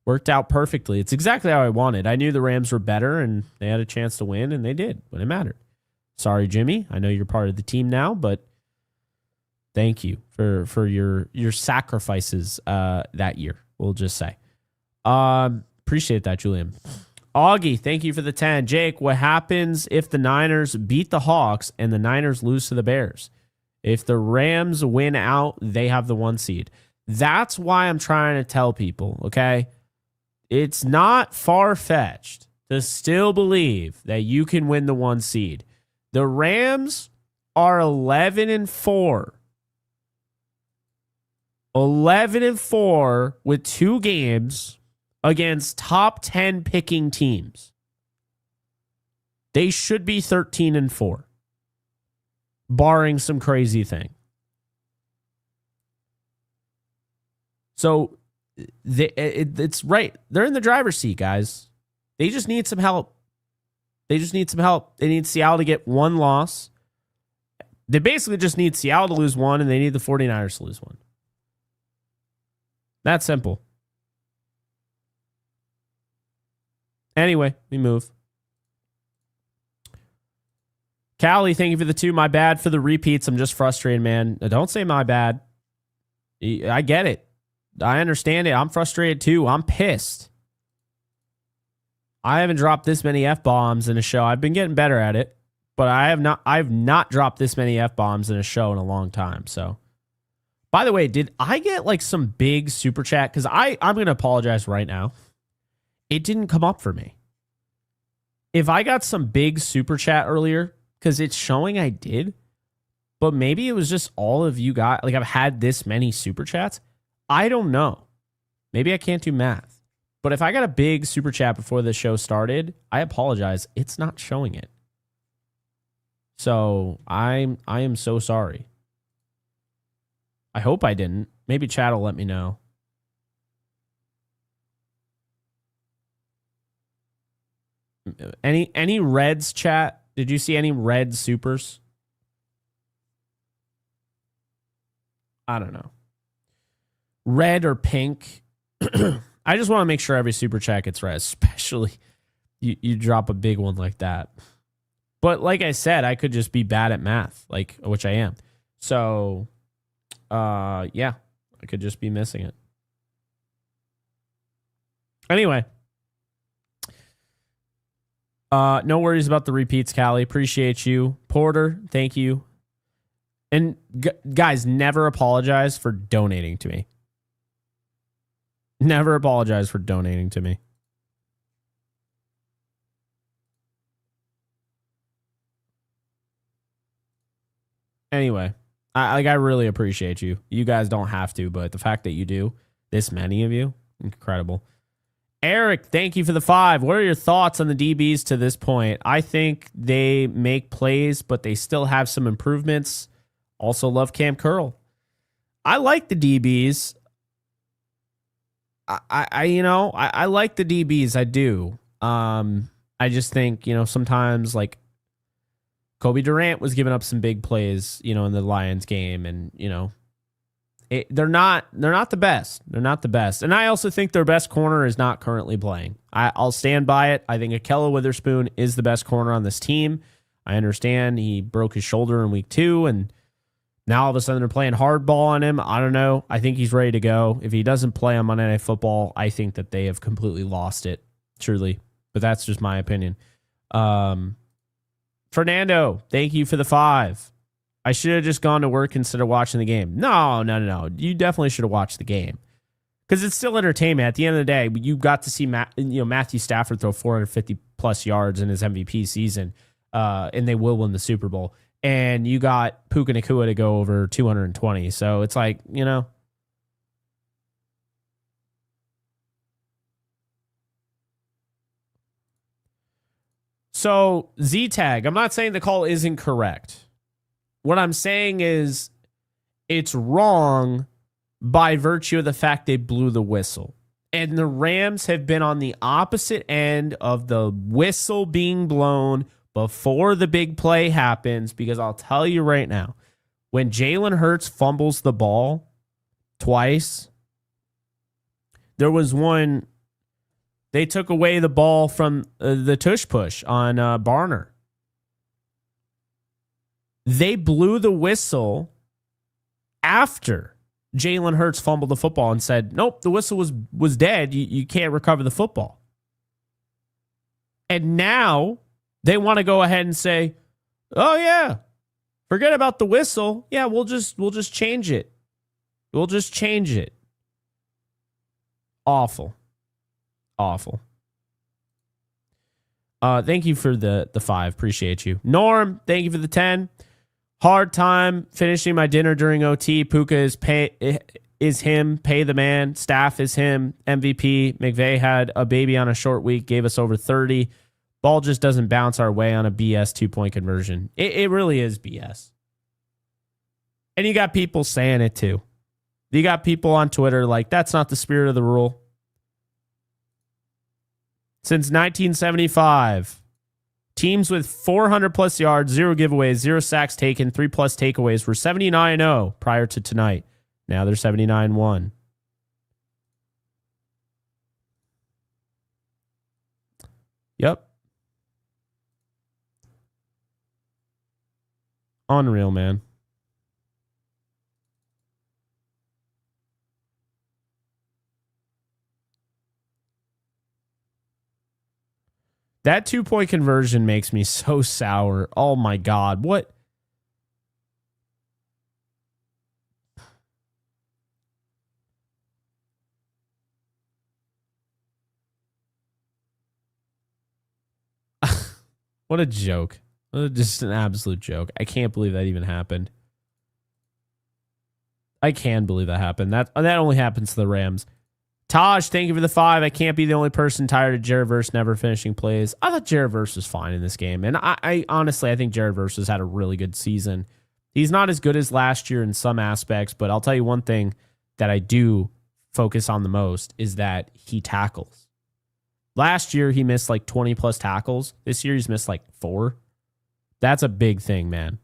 Worked out perfectly. It's exactly how I wanted. I knew the Rams were better and they had a chance to win, and they did when it mattered. Sorry, Jimmy. I know you're part of the team now, but thank you for your sacrifices that year, we'll just say. Appreciate that, Julian. Augie, thank you for the 10. Jake, what happens if the Niners beat the Hawks and the Niners lose to the Bears? If the Rams win out, they have the 1 seed. That's why I'm trying to tell people, okay? It's not far-fetched to still believe that you can win the 1 seed. The Rams are 11-4. 11-4 with 2 games against top 10 picking teams. They should be 13-4, barring some crazy thing. So it's right. They're in the driver's seat, guys. They just need some help. They need Seattle to get 1 loss. They basically just need Seattle to lose 1, and they need the 49ers to lose 1. That's simple. Anyway, we move. Callie, thank you for the 2. My bad for the repeats. I'm just frustrated, man. Don't say my bad. I get it. I understand it. I'm frustrated too. I'm pissed. I haven't dropped this many F-bombs in a show. I've been getting better at it, but I've not dropped this many F-bombs in a show in a long time. So, by the way, did I get like some big super chat? Because I'm going to apologize right now. It didn't come up for me. If I got some big super chat earlier, because it's showing I did, but maybe it was just all of you guys. Like I've had this many super chats. I don't know. Maybe I can't do math. But if I got a big super chat before the show started, I apologize. It's not showing it. So I am so sorry. I hope I didn't. Maybe chat will let me know. Any Reds chat? Did you see any red supers? I don't know. Red or pink. I just want to make sure every super chat gets read, especially you drop a big one like that. But like I said, I could just be bad at math, like which I am. So, yeah, I could just be missing it. Anyway, no worries about the repeats, Callie. Appreciate you, Porter. Thank you. And guys, never apologize for donating to me. Never apologize for donating to me. Anyway, I really appreciate you. You guys don't have to, but the fact that you do, this many of you, incredible. Eric, thank you for the 5. What are your thoughts on the DBs to this point? I think they make plays, but they still have some improvements. Also love Cam Curl. I like the DBs. I like the DBs. I do. I just think, sometimes like Kobe Durant was giving up some big plays, in the Lions game, and they're not the best. They're not the best. And I also think their best corner is not currently playing. I'll stand by it. I think Akella Witherspoon is the best corner on this team. I understand he broke his shoulder in week 2, and now all of a sudden they're playing hardball on him. I don't know. I think he's ready to go. If he doesn't play on Monday Night Football, I think that they have completely lost it, truly. But that's just my opinion. Fernando, thank you for the 5. I should have just gone to work instead of watching the game. No. You definitely should have watched the game because it's still entertainment. At the end of the day, you got to see Matthew Stafford throw 450 plus yards in his MVP season, and they will win the Super Bowl. And you got Puka Nacua to go over 220. So it's like, So Z-Tag, I'm not saying the call isn't correct. What I'm saying is it's wrong by virtue of the fact they blew the whistle. And the Rams have been on the opposite end of the whistle being blown before the big play happens, because I'll tell you right now, when Jalen Hurts fumbles the ball twice, there was one, they took away the ball from the tush push on Barner. They blew the whistle after Jalen Hurts fumbled the football and said, nope, the whistle was dead. You can't recover the football. And now they want to go ahead and say, oh yeah, forget about the whistle. Yeah, we'll just change it. We'll just change it. Awful. Thank you for the 5. Appreciate you. Norm, thank you for the 10. Hard time finishing my dinner during OT. Puka is him. Pay the man. Staff is him. MVP. McVay had a baby on a short week. Gave us over 30. Ball just doesn't bounce our way on a BS 2-point conversion. It really is BS. And you got people saying it too. You got people on Twitter like, that's not the spirit of the rule. Since 1975, teams with 400 plus yards, 0 giveaways, 0 sacks taken, 3 plus takeaways were 79-0 prior to tonight. Now they're 79-1. Yep. Unreal, man. That 2-point conversion makes me so sour. Oh my God. What? What a joke. Just an absolute joke. I can't believe that even happened. I can believe that happened. That only happens to the Rams. Taj, thank you for the 5. I can't be the only person tired of Jared Verse never finishing plays. I thought Jared Verse was fine in this game. And I honestly, I think Jared Verse has had a really good season. He's not as good as last year in some aspects, but I'll tell you one thing that I do focus on the most is that he tackles. Last year, he missed like 20 plus tackles. This year, he's missed like 4. That's a big thing, man.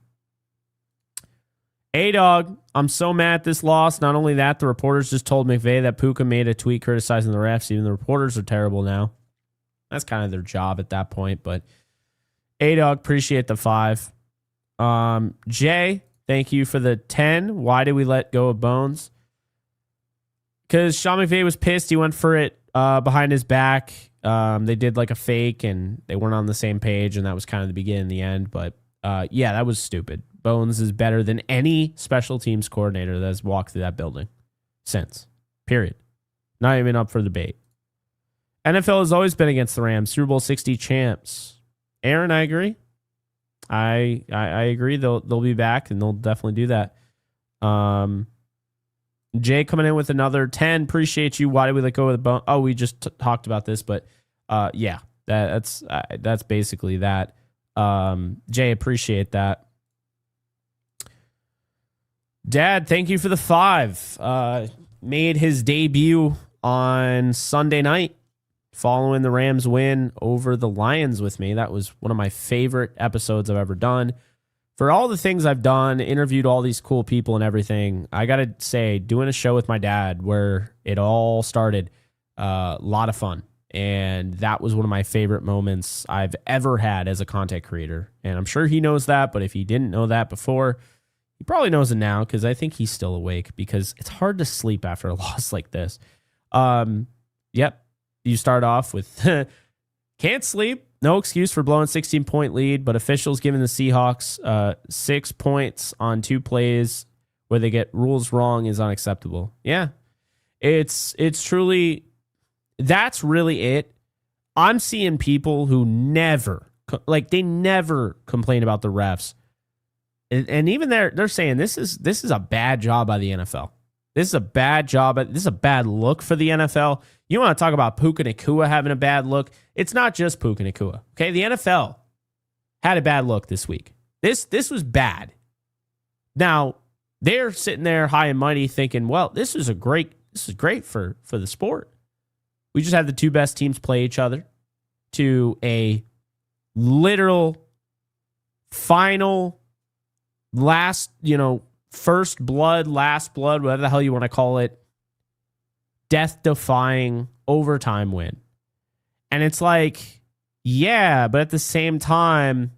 A-Dog, I'm so mad at this loss. Not only that, the reporters just told McVay that Puka made a tweet criticizing the refs. Even the reporters are terrible now. That's kind of their job at that point. But A-Dog, appreciate the 5. Jay, thank you for the 10. Why did we let go of Bones? Because Sean McVay was pissed. He went for it behind his back. They did like a fake, and they weren't on the same page, and that was kind of the beginning and the end. But yeah, that was stupid. Bones is better than any special teams coordinator that has walked through that building since. Period. Not even up for debate. NFL has always been against the Rams. Super Bowl 60 champs. Aaron, I agree. I agree. They'll be back, and they'll definitely do that. Jay coming in with another 10. Appreciate you. Why did we let go of the bone? Oh, we just talked about this, but yeah, that's basically that. Jay, appreciate that. Dad, thank you for the 5. Made his debut on Sunday night following the Rams win over the Lions with me. That was one of my favorite episodes I've ever done. For all the things I've done, interviewed all these cool people and everything, I got to say, doing a show with my dad where it all started, a lot of fun. And that was one of my favorite moments I've ever had as a content creator. And I'm sure he knows that, but if he didn't know that before, he probably knows it now because I think he's still awake because it's hard to sleep after a loss like this. Yep. You start off with can't sleep. No excuse for blowing 16-point lead, but officials giving the Seahawks 6 points on 2 plays where they get rules wrong is unacceptable. Yeah. It's truly, that's really it. I'm seeing people who never complain about the refs. And even they're saying this is a bad job by the NFL. This is a bad job. This is a bad look for the NFL. You want to talk about Puka Nacua having a bad look? It's not just Puka Nacua. Okay, the NFL had a bad look this week. This was bad. Now they're sitting there high and mighty, thinking, "Well, this is great for the sport. We just had the 2 best teams play each other to a literal final." Last, first blood, last blood, whatever the hell you want to call it, death-defying overtime win. And it's like, yeah, but at the same time,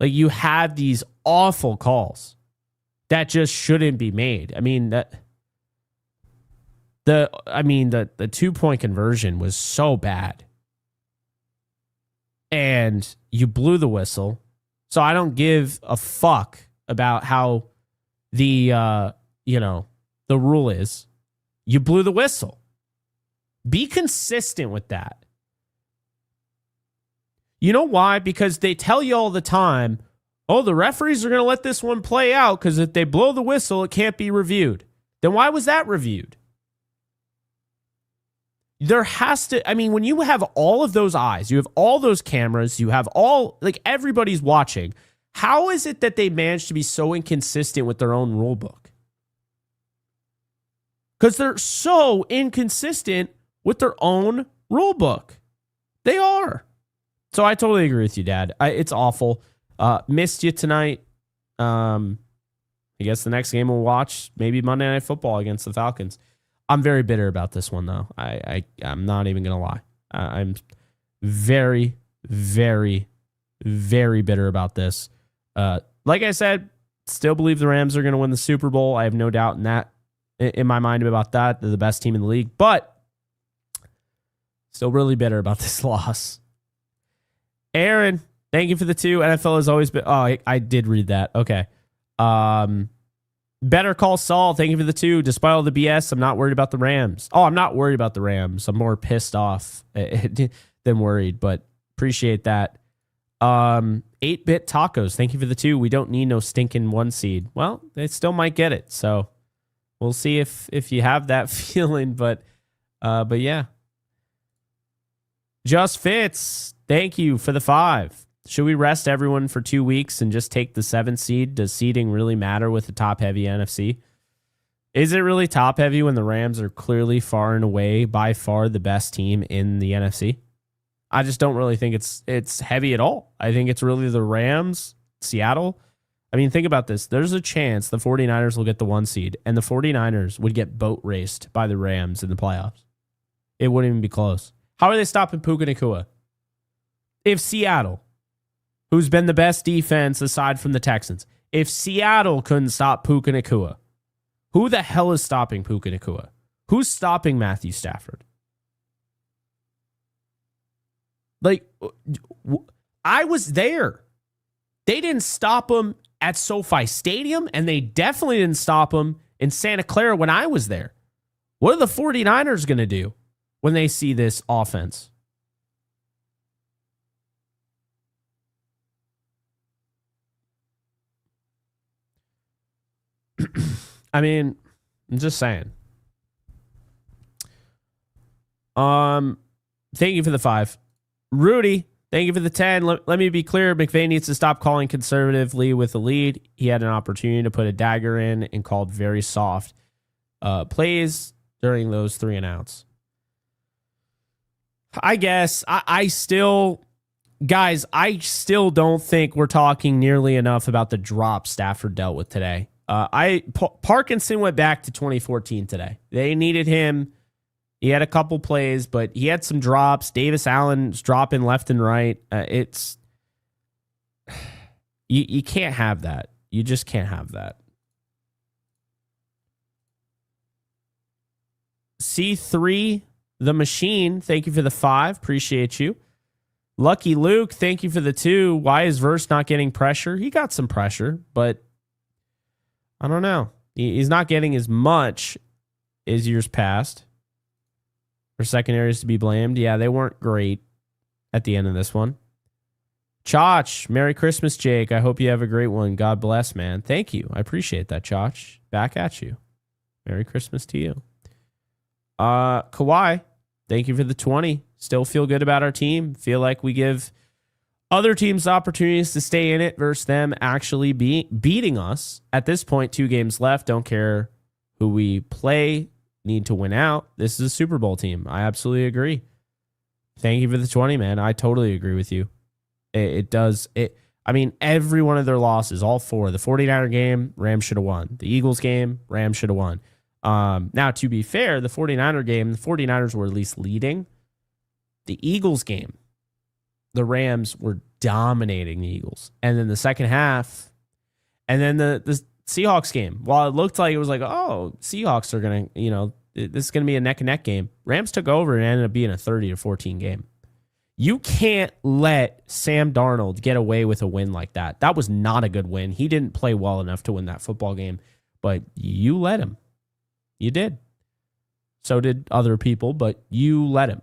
like you have these awful calls that just shouldn't be made. I mean, the 2-point conversion was so bad. And you blew the whistle. So I don't give a fuck about how the rule is. You blew the whistle. Be consistent with that. You know why? Because they tell you all the time, oh, the referees are going to let this one play out because if they blow the whistle, it can't be reviewed. Then why was that reviewed? There has to, I mean, when you have all of those eyes, you have all those cameras, you have all, like everybody's watching. How is it that they managed to be so inconsistent with their own rule book? Because they're so inconsistent with their own rule book. They are. So I totally agree with you, Dad. It's awful. Missed you tonight. I guess the next game we'll watch, maybe Monday Night Football against the Falcons. I'm very bitter about this one, though. I'm not even going to lie. I'm very, very, very bitter about this. Like I said, still believe the Rams are going to win the Super Bowl. I have no doubt in my mind about that. They're the best team in the league, but still really bitter about this loss. Aaron, thank you for the 2. NFL has always been... Oh, I did read that. Okay. Better Call Saul, thank you for the 2. Despite all the BS, I'm not worried about the Rams. Oh, I'm not worried about the Rams. I'm more pissed off than worried, but appreciate that. 8-bit tacos, thank you for the 2. We don't need no stinking 1 seed. Well, they still might get it, so we'll see if you have that feeling, but yeah. Just Fits, thank you for the 5. Should we rest everyone for 2 weeks and just take the 7th seed? Does seeding really matter with the top-heavy NFC? Is it really top-heavy when the Rams are clearly far and away, by far, the best team in the NFC? I just don't really think it's heavy at all. I think it's really the Rams, Seattle. I mean, think about this. There's a chance the 49ers will get the 1 seed, and the 49ers would get boat raced by the Rams in the playoffs. It wouldn't even be close. How are they stopping Puka Nacua? If Seattle, who's been the best defense aside from the Texans, if Seattle couldn't stop Puka Nacua, who the hell is stopping Puka Nacua? Who's stopping Matthew Stafford? Like, I was there. They didn't stop him at SoFi Stadium, and they definitely didn't stop him in Santa Clara when I was there. What are the 49ers going to do when they see this offense? I mean, I'm just saying. Thank you for the 5. Rudy, thank you for the 10. Let me be clear. McVay needs to stop calling conservatively with the lead. He had an opportunity to put a dagger in and called very soft plays during those 3 and outs. I guess I still don't think we're talking nearly enough about the drop Stafford dealt with today. Parkinson went back to 2014 today. They needed him. He had a couple plays, but he had some drops. Davis Allen's dropping left and right. You can't have that. You just can't have that. C3, the machine, thank you for the 5. Appreciate you. Lucky Luke, thank you for the 2. Why is Verse not getting pressure? He got some pressure, but I don't know. He's not getting as much as years past. For secondaries to be blamed. Yeah, they weren't great at the end of this one. Chach, Merry Christmas, Jake. I hope you have a great one. God bless, man. Thank you. I appreciate that, Chach. Back at you. Merry Christmas to you. Kawhi, thank you for the 20. Still feel good about our team. Feel like we give other teams opportunities to stay in it versus them actually beating us. At this point, 2 games left. Don't care who we play. Need to win out. This is a Super Bowl team. I absolutely agree. Thank you for the 20, man. I totally agree with you. It does. I mean, every one of their losses, all 4. The 49er game, Rams should have won. The Eagles game, Rams should have won. Now, to be fair, the 49er game, the 49ers were at least leading. The Eagles game, the Rams were dominating the Eagles. And then the second half, and then the Seahawks game, while it looked like it was like, oh, Seahawks are going to, this is going to be a neck and neck game. Rams took over and ended up being a 30-14 game. You can't let Sam Darnold get away with a win like that. That was not a good win. He didn't play well enough to win that football game, but you let him. You did. So did other people, but you let him.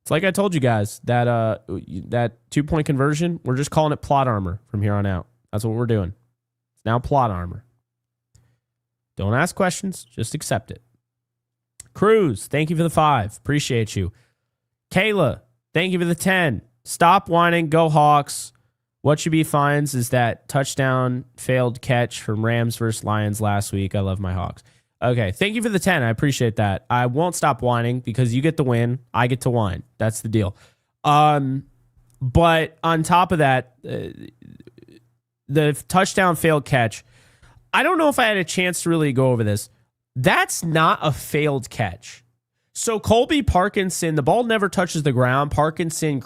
It's like I told you guys, that 2-point conversion, we're just calling it plot armor from here on out. That's what we're doing. It's now plot armor. Don't ask questions, just accept it. Cruz, thank you for the 5. Appreciate you. Kayla, thank you for the 10. Stop whining, go Hawks. What should be fines is that touchdown failed catch from Rams versus Lions last week. I love my Hawks. Okay, thank you for the 10. I appreciate that. I won't stop whining because you get the win. I get to whine. That's the deal. But on top of that, the touchdown failed catch, I don't know if I had a chance to really go over this. That's not a failed catch. So Colby Parkinson, the ball never touches the ground. Parkinson,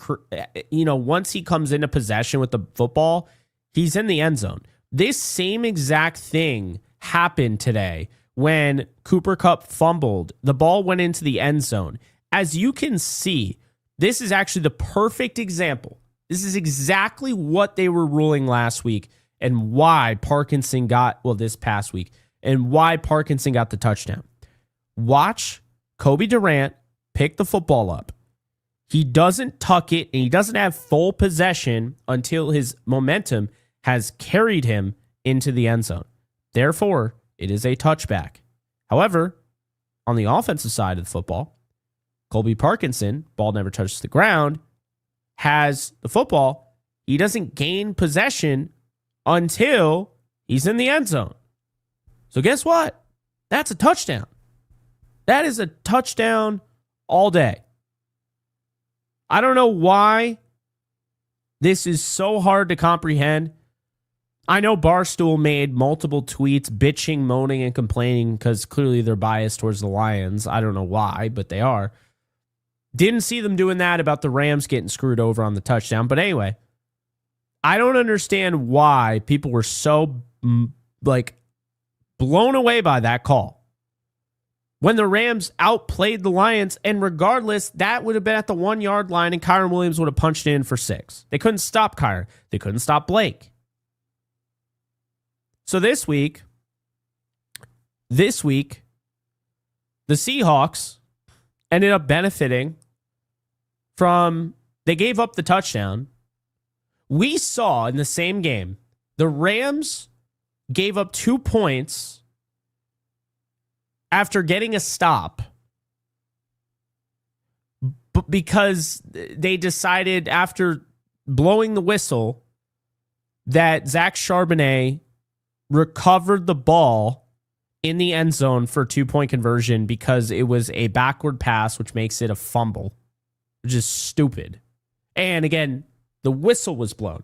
once he comes into possession with the football, he's in the end zone. This same exact thing happened today when Cooper Kupp fumbled. The ball went into the end zone. As you can see, this is actually the perfect example. This is exactly what they were ruling last week and why Parkinson this past week, and why Parkinson got the touchdown. Watch Kobe Durant pick the football up. He doesn't tuck it, and he doesn't have full possession until his momentum has carried him into the end zone. Therefore, it is a touchback. However, on the offensive side of the football, Colby Parkinson, ball never touches the ground, has the football. He doesn't gain possession until he's in the end zone. So guess what? That's a touchdown. That is a touchdown all day. I don't know why this is so hard to comprehend. I know Barstool made multiple tweets bitching, moaning, and complaining because clearly they're biased towards the Lions. I don't know why, but they are. Didn't see them doing that about the Rams getting screwed over on the touchdown. But anyway, I don't understand why people were so blown away by that call. When the Rams outplayed the Lions, and regardless, that would have been at the 1-yard line and Kyren Williams would have punched in for 6. They couldn't stop Kyren. They couldn't stop Blake. So this week, the Seahawks ended up benefiting from, they gave up the touchdown. We saw in the same game, the Rams gave up 2 points after getting a stop because they decided after blowing the whistle that Zach Charbonnet recovered the ball in the end zone for a 2-point conversion because it was a backward pass, which makes it a fumble, which is stupid. And again, the whistle was blown.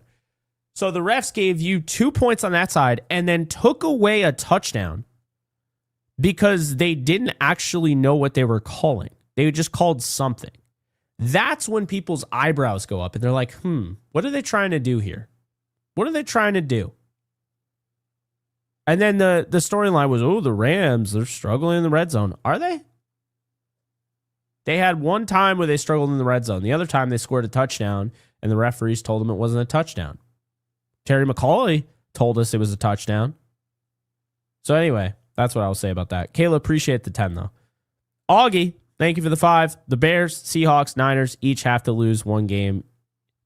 So the refs gave you 2 points on that side and then took away a touchdown because they didn't actually know what they were calling. They just called something. That's when people's eyebrows go up and they're like, what are they trying to do here? What are they trying to do? And then the storyline was, the Rams, they're struggling in the red zone. Are they? They had one time where they struggled in the red zone. The other time they scored a touchdown and the referees told them it wasn't a touchdown. Terry McAulay told us it was a touchdown. So anyway, that's what I'll say about that. Kayla, appreciate the 10 though. Augie, thank you for the 5. The Bears, Seahawks, Niners each have to lose 1 game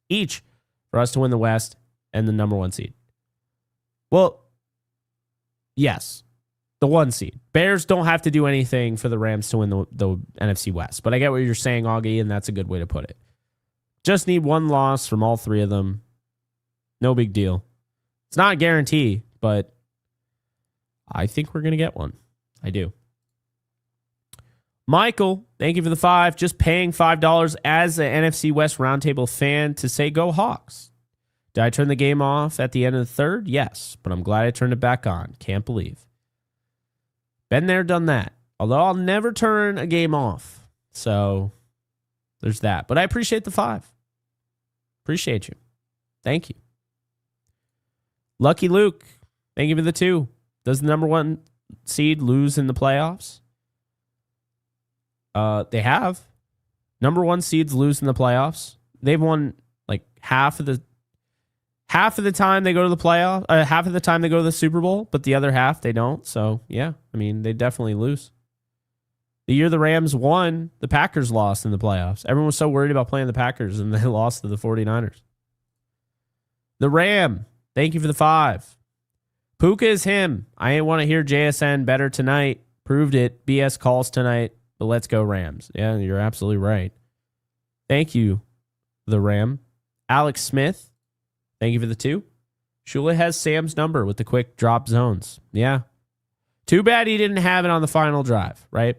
each for us to win the West and the number 1 seed. Well, yes, the 1 seed. Bears don't have to do anything for the Rams to win the NFC West. But I get what you're saying, Augie, and that's a good way to put it. Just need 1 loss from all 3 of them. No big deal. It's not a guarantee, but I think we're going to get one. I do. Michael, thank you for the 5. Just paying $5 as an NFC West Roundtable fan to say go Hawks. Did I turn the game off at the end of the 3rd? Yes, but I'm glad I turned it back on. Can't believe. Been there, done that. Although I'll never turn a game off. So there's that. But I appreciate the 5. Appreciate you. Thank you. Lucky Luke, thank you for the 2. Does the number 1 seed lose in the playoffs? They have. Number 1 seeds lose in the playoffs. They've won like half of the time they go to the playoff, half of the time they go to the Super Bowl, but the other half they don't. So yeah, I mean, they definitely lose. The year the Rams won, the Packers lost in the playoffs. Everyone was so worried about playing the Packers, and they lost to the 49ers. The Ram, thank you for the 5. Puka is him. I ain't want to hear JSN better tonight. Proved it. BS calls tonight, but let's go Rams. Yeah, you're absolutely right. Thank you, the Ram. Alex Smith, thank you for the 2. Shula has Sam's number with the quick drop zones. Yeah. Too bad he didn't have it on the final drive, right?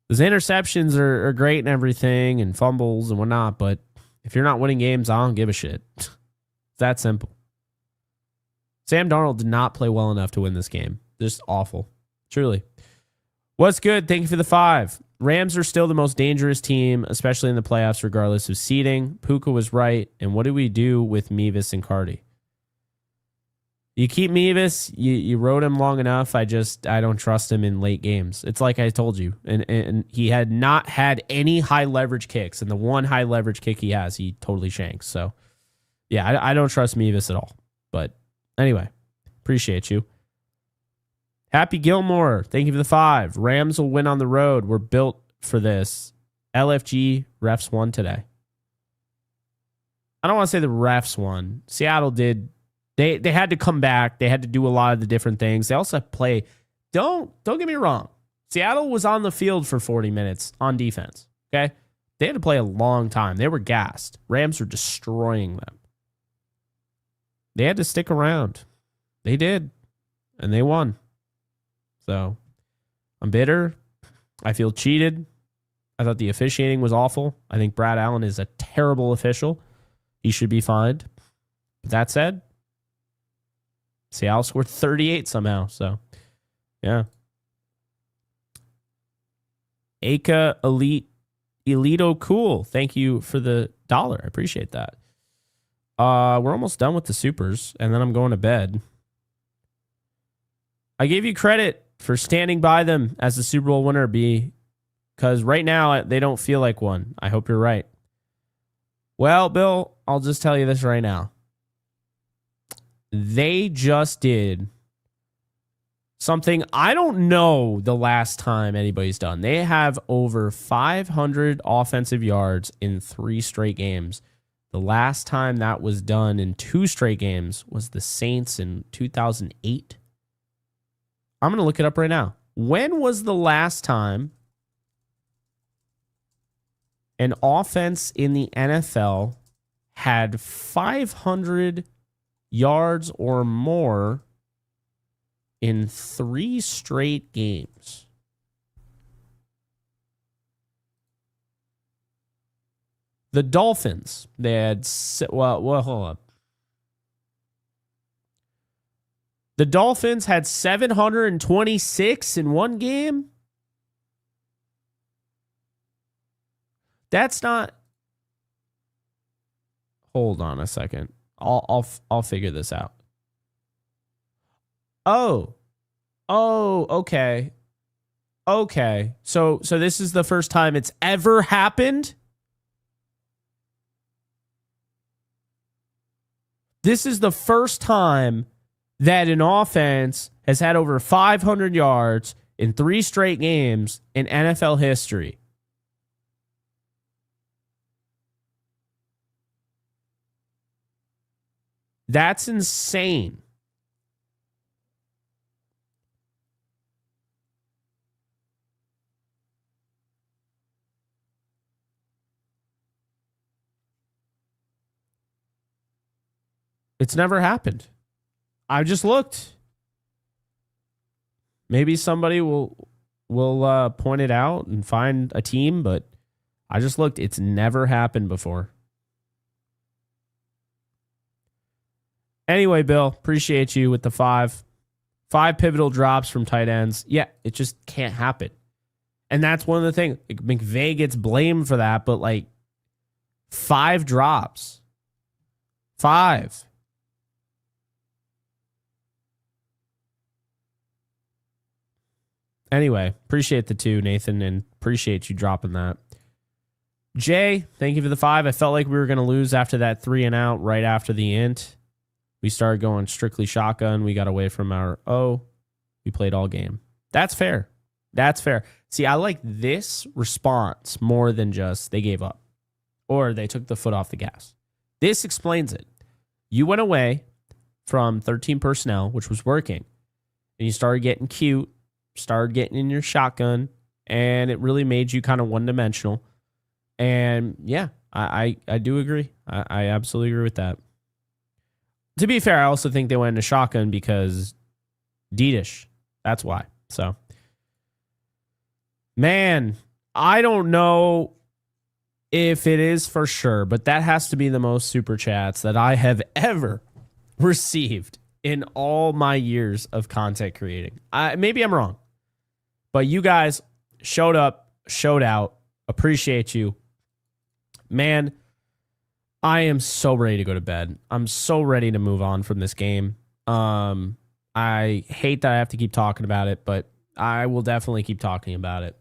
Those interceptions are great and everything and fumbles and whatnot, but if you're not winning games, I don't give a shit. It's that simple. Sam Darnold did not play well enough to win this game. Just awful. Truly. What's good? Thank you for the 5. Rams are still the most dangerous team, especially in the playoffs, regardless of seeding. Puka was right. And what do we do with Mevis and Cardi? You keep Mevis. You rode him long enough. I don't trust him in late games. It's like I told you. And he had not had any high leverage kicks. And the one high leverage kick he has, he totally shanks. So, yeah, I don't trust Mevis at all. But anyway, appreciate you. Happy Gilmore, thank you for the 5. Rams will win on the road. We're built for this. LFG refs won today. I don't want to say the refs won. Seattle did. They had to come back. They had to do a lot of the different things. They also play. Don't get me wrong. Seattle was on the field for 40 minutes on defense. Okay, they had to play a long time. They were gassed. Rams were destroying them. They had to stick around. They did, and they won. So I'm bitter. I feel cheated. I thought the officiating was awful. I think Brad Allen is a terrible official. He should be fined. But that said, Seattle scored 38 somehow. So, yeah. Aka Elito Cool. Thank you for the $1. I appreciate that. We're almost done with the supers, and then I'm going to bed. I gave you credit for standing by them as the Super Bowl winner, B, because right now they don't feel like one. I hope you're right. Well, Bill, I'll just tell you this right now. They just did something I don't know the last time anybody's done. They have over 500 offensive yards in 3 straight games. The last time that was done in 2 straight games was the Saints in 2008. I'm going to look it up right now. When was the last time an offense in the NFL had 500 yards or more in 3 straight games? The Dolphins, they had, hold up. The Dolphins had 726 in one game. That's not. Hold on a second. I'll figure this out. Oh, okay. Okay. So this is the first time it's ever happened. This is the first time that an offense has had over 500 yards in 3 straight games in NFL history. That's insane. It's never happened. I just looked. Maybe somebody will point it out and find a team, but I just looked. It's never happened before. Anyway, Bill, appreciate you with the 5 pivotal drops from tight ends. Yeah, it just can't happen. And that's one of the things. Like, McVay gets blamed for that, but 5 drops. 5. Anyway, appreciate the 2, Nathan, and appreciate you dropping that. Jay, thank you for the 5. I felt like we were going to lose after that 3 and out right after the int. We started going strictly shotgun. We got away from our we played all game. That's fair. That's fair. See, I like this response more than just they gave up or they took the foot off the gas. This explains it. You went away from 13 personnel, which was working, and you started getting cute, started getting in your shotgun, and it really made you kind of one-dimensional. And yeah, I do agree. I absolutely agree with that. To be fair, I also think they went into shotgun because Didish. That's why. So, man, I don't know if it is for sure, but that has to be the most super chats that I have ever received in all my years of content creating. Maybe I'm wrong, but you guys showed up, showed out. Appreciate you. Man, I am so ready to go to bed. I'm so ready to move on from this game. I hate that I have to keep talking about it, but I will definitely keep talking about it.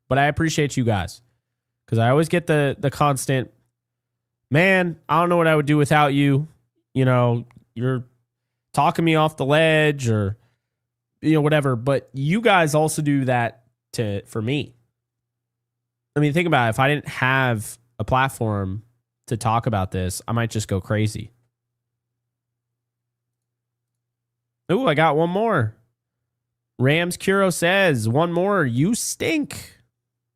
But I appreciate you guys because I always get the constant, man, I don't know what I would do without you. You know, you're talking me off the ledge or, you know, whatever. But you guys also do that for me. I mean, think about it. If I didn't have a platform to talk about this, I might just go crazy. Ooh, I got one more. Rams Curo says, one more. You stink.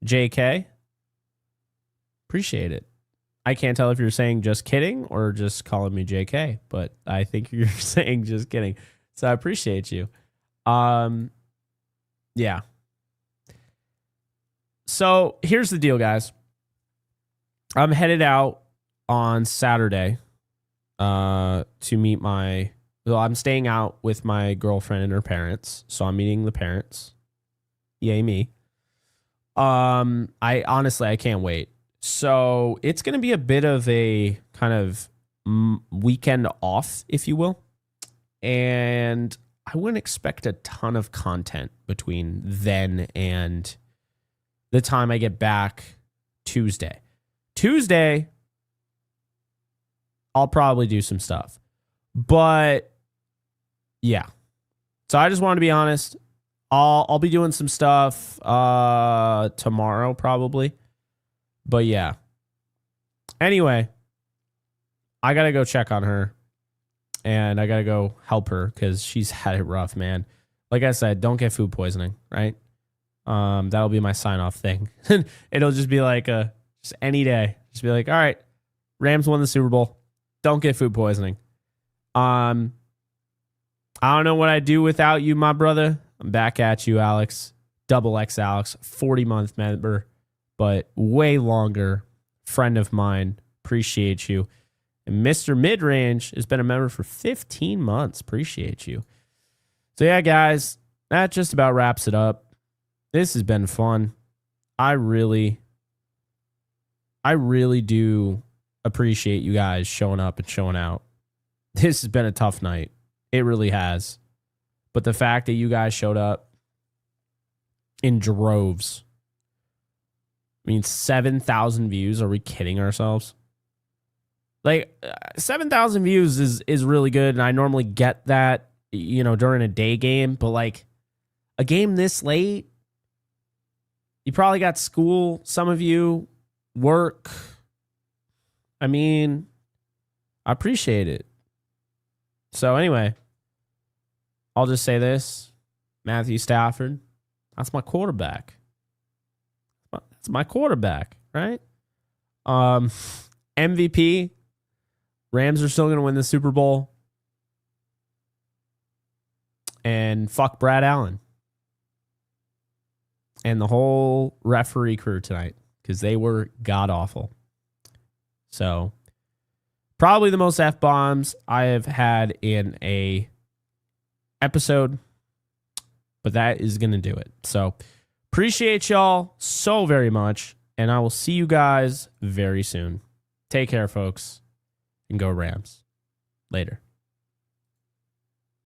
JK. Appreciate it. I can't tell if you're saying just kidding or just calling me JK, but I think you're saying just kidding. So I appreciate you. Yeah. So here's the deal, guys. I'm headed out on Saturday to meet I'm staying out with my girlfriend and her parents. So I'm meeting the parents. Yay me. I can't wait. So it's going to be a bit of a kind of weekend off, if you will. And I wouldn't expect a ton of content between then and the time I get back Tuesday. Tuesday, I'll probably do some stuff. But yeah. So I just want to be honest. I'll be doing some stuff tomorrow probably. But yeah. Anyway, I got to go check on her. And I got to go help her because she's had it rough, man. Like I said, don't get food poisoning, right? That'll be my sign-off thing. It'll just be like just any day. Just be like, all right, Rams won the Super Bowl. Don't get food poisoning. I don't know what I'd do without you, my brother. I'm back at you, Alex. Double X Alex, 40-month member, but way longer. Friend of mine. Appreciate you. And Mr. Midrange has been a member for 15 months. Appreciate you. So yeah, guys, that just about wraps it up. This has been fun. I really do appreciate you guys showing up and showing out. This has been a tough night. It really has. But the fact that you guys showed up in droves. I mean, 7,000 views. Are we kidding ourselves? Like, 7,000 views is really good. And I normally get that, you know, during a day game. But like a game this late, you probably got school. Some of you work. I mean, I appreciate it. So anyway, I'll just say this. Matthew Stafford, that's my quarterback. That's my quarterback, right? MVP, Rams are still going to win the Super Bowl. And fuck Brad Allen. And the whole referee crew tonight because they were god-awful. So, probably the most F-bombs I have had in a episode, but that is going to do it. So, appreciate y'all so very much, and I will see you guys very soon. Take care, folks, and go Rams. Later.